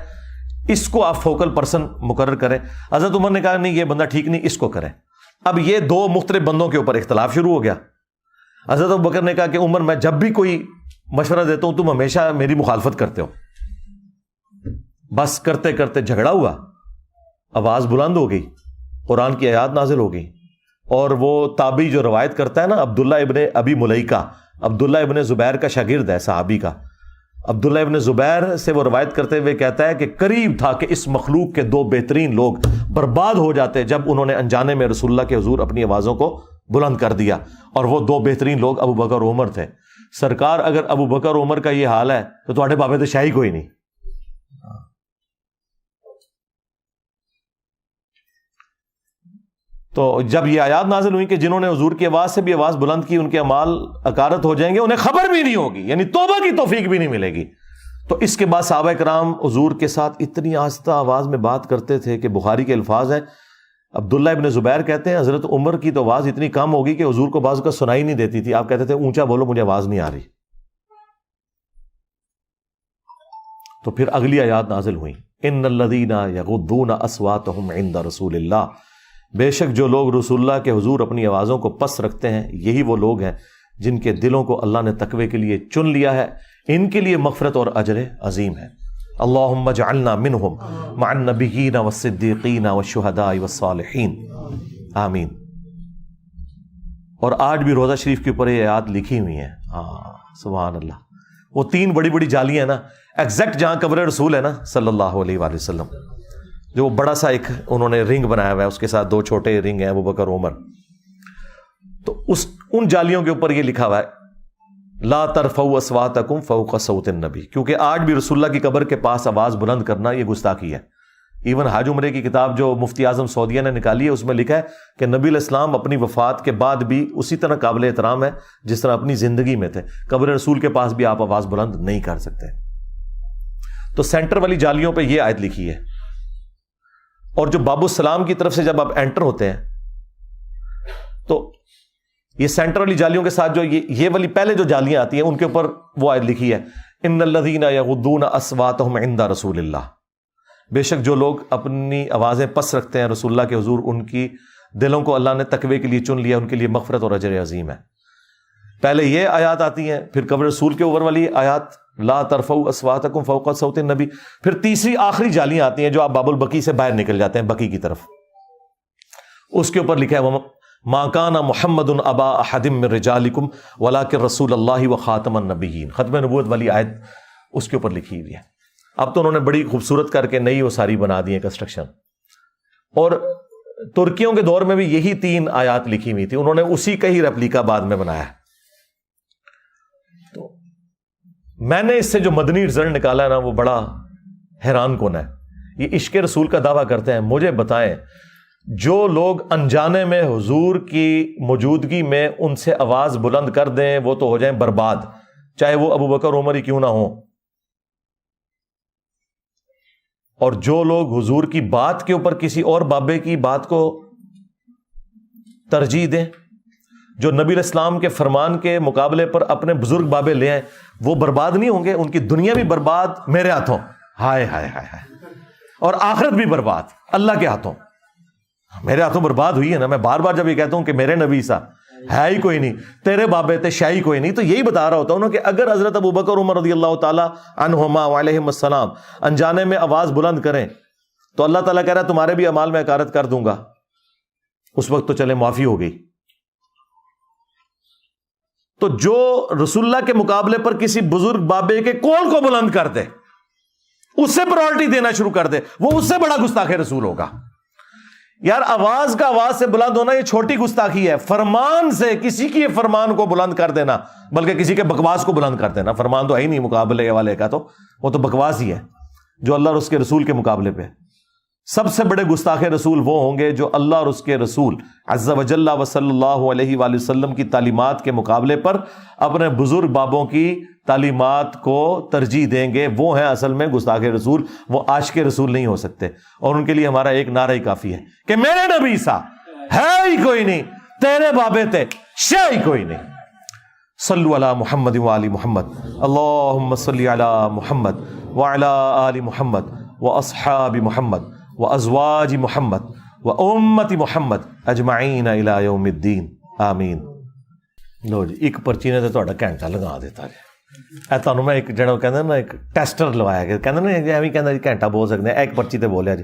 اس کو آپ فوکل پرسن مقرر کریں. حضرت عمر نے کہا نہیں یہ بندہ ٹھیک نہیں, اس کو کریں. اب یہ دو مختلف بندوں کے اوپر اختلاف شروع ہو گیا. حضرت ابوبکر نے کہا کہ عمر میں جب بھی کوئی مشورہ دیتا ہوں تم ہمیشہ میری مخالفت کرتے ہو. بس کرتے کرتے جھگڑا ہوا, آواز بلند ہو گئی, قرآن کی آیات نازل ہو گئی, اور وہ تابعی جو روایت کرتا ہے نا عبداللہ ابن ابی ملیکہ, عبداللہ ابن زبیر کا شاگرد ہے صحابی کا, عبداللہ ابن زبیر سے وہ روایت کرتے ہوئے کہتا ہے کہ قریب تھا کہ اس مخلوق کے دو بہترین لوگ برباد ہو جاتے جب انہوں نے انجانے میں رسول اللہ کے حضور اپنی آوازوں کو بلند کر دیا, اور وہ دو بہترین لوگ ابو بکر اور عمر تھے. سرکار اگر ابو بکر اور عمر کا یہ حال ہے تو تواڈے بابے تو شاہی کوئی نہیں. تو جب یہ آیات نازل ہوئی کہ جنہوں نے حضور کی آواز سے بھی آواز بلند کی ان کے اعمال اکارت ہو جائیں گے, انہیں خبر بھی نہیں ہوگی, یعنی توبہ کی توفیق بھی نہیں ملے گی. تو اس کے بعد صحابہ کرام حضور کے ساتھ اتنی آہستہ آواز میں بات کرتے تھے کہ بخاری کے الفاظ ہیں, عبداللہ ابن زبیر کہتے ہیں حضرت عمر کی تو آواز اتنی کم ہوگی کہ حضور کو بعض کا سنائی نہیں دیتی تھی. آپ کہتے تھے اونچا بولو مجھے آواز نہیں آ رہی. تو پھر اگلی آیات نازل ہوئی, ان الذین یغضون اصواتهم عند رسول اللہ, بے شک جو لوگ رسول اللہ کے حضور اپنی آوازوں کو پست رکھتے ہیں یہی وہ لوگ ہیں جن کے دلوں کو اللہ نے تقوی کے لیے چن لیا ہے, ان کے لیے مغفرت اور اجر عظیم ہے. اللہم اجعلنا منہم مع النبیین والصدیقین والشہداء والصالحین, آمین. اور آج بھی روزہ شریف کے اوپر یہ آیات لکھی ہوئی ہیں. سبحان اللہ. وہ تین بڑی بڑی جالیاں ہیں نا, ایگزیکٹ جہاں قبر رسول ہے نا صلی اللہ علیہ وآلہ وسلم, جو بڑا سا ایک انہوں نے رنگ بنایا ہوا ہے, اس کے ساتھ دو چھوٹے رنگ ہیں ابو بکر عمر. تو ان جالیوں کے اوپر یہ لکھا ہوا ہے لا ترفعوا اصواتکم فوق صوت النبی, کیونکہ آج بھی رسول اللہ کی قبر کے پاس آواز بلند کرنا یہ گستاخی ہے. ایون حج عمرے کی کتاب جو مفتی اعظم سعودیہ نے نکالی ہے اس میں لکھا ہے کہ نبی علیہ السلام اپنی وفات کے بعد بھی اسی طرح قابل احترام ہے جس طرح اپنی زندگی میں تھے. قبر رسول کے پاس بھی آپ آواز بلند نہیں کر سکتے. تو سینٹر والی جالیوں پہ یہ آیت لکھی ہے, اور جو باب السلام کی طرف سے جب آپ انٹر ہوتے ہیں تو یہ سینٹر والی جالیوں کے ساتھ جو یہ والی پہلے جو جالیاں آتی ہیں ان کے اوپر وہ آیت لکھی ہے ان الذین یغضون اصواتهم عند رسول اللہ, بے شک جو لوگ اپنی آوازیں پست رکھتے ہیں رسول اللہ کے حضور ان کی دلوں کو اللہ نے تقوی کے لیے چن لیا, ان کے لیے مغفرت اور اجر عظیم ہے. پہلے یہ آیات آتی ہیں, پھر قبر رسول کے اوپر والی آیات لا ترفعوا اصواتکم فوق صوت النبی, پھر تیسری آخری جالیاں آتی ہیں جو آپ باب البقیع سے باہر نکل جاتے ہیں بقیع کی طرف, اس کے اوپر لکھا ہے ما کان محمد ابا احد من رجالکم ولکن رسول اللہ وخاتم النبیین, ختم نبوت والی آیت اس کے اوپر لکھی ہوئی ہے. اب تو انہوں نے بڑی خوبصورت کر کے نئی وہ ساری بنا دی ہے کنسٹرکشن, اور ترکیوں کے دور میں بھی یہی تین آیات لکھی ہوئی تھی, انہوں نے اسی کا ہی ریپلیکا بعد میں بنایا. تو میں نے اس سے جو مدنی رزلٹ نکالا ہے نا وہ بڑا حیران کن ہے. یہ عشق رسول کا دعویٰ کرتے ہیں, مجھے بتائیں جو لوگ انجانے میں حضور کی موجودگی میں ان سے آواز بلند کر دیں وہ تو ہو جائیں برباد, چاہے وہ ابو بکر عمر ہی کیوں نہ ہوں. اور جو لوگ حضور کی بات کے اوپر کسی اور بابے کی بات کو ترجیح دیں, جو نبی علیہ السلام کے فرمان کے مقابلے پر اپنے بزرگ بابے لے آئیں, وہ برباد نہیں ہوں گے, ان کی دنیا بھی برباد میرے ہاتھوں, ہائے ہائے ہائے ہائے, اور آخرت بھی برباد اللہ کے ہاتھوں. میرے ہاتھوں برباد ہوئی ہے نا, میں بار بار جب یہ کہتا ہوں کہ میرے نبی سا ہے ہی کوئی نہیں, تیرے بابے تھے شاہی کوئی نہیں, تو یہی بتا رہا ہوتا ہوں کہ اگر حضرت ابو بکر عمر رضی اللہ تعالیٰ عنہما وعلیہم السلام انجانے میں آواز بلند کریں تو اللہ تعالیٰ کہہ رہا ہے تمہارے بھی اعمال میں اکارت کر دوں گا. اس وقت تو چلے معافی ہو گئی. تو جو رسول اللہ کے مقابلے پر کسی بزرگ بابے کے قول کو بلند کر دے, اس سے پرائورٹی دینا شروع کر دے, وہ اس سے بڑا گستاخ رسول ہوگا. یار آواز کا آواز سے بلند ہونا یہ چھوٹی گستاخی ہے, فرمان سے کسی کی فرمان کو بلند کر دینا, بلکہ کسی کے بکواس کو بلند کر دینا, فرمان تو ہے ہی نہیں مقابلے والے کا, تو وہ تو بکواس ہی ہے جو اللہ اور اس کے رسول کے مقابلے پہ. سب سے بڑے گستاخ رسول وہ ہوں گے جو اللہ اور اس کے رسول عز و جل و صلی اللہ علیہ وآلہ وسلم کی تعلیمات کے مقابلے پر اپنے بزرگ بابوں کی تعلیمات کو ترجیح دیں گے. وہ ہیں اصل میں گستاخ رسول, وہ عاشق رسول نہیں ہو سکتے. اور ان کے لیے ہمارا ایک نعرہ ہی کافی ہے کہ میرے نبی سا ہے ہی کوئی نہیں, تیرے بابے تے شے ہی کوئی نہیں. صلو علی محمد وآل محمد اللہم صلی علی محمد وعلی آل محمد واصحاب محمد وازواج محمد وامت محمد اجمعین الی یوم الدین آمین. لو جی ایک پرچی نے تو تہاڈا گھنٹہ لگا دیتا جی. اے تہانوں میں ایک جڑا کہندا نا ایک ٹیسٹر لوایا گیا, کہندا نا ایویں کہندا جی گھنٹہ بول سکدے, ایک پرچی تے بولیا جی.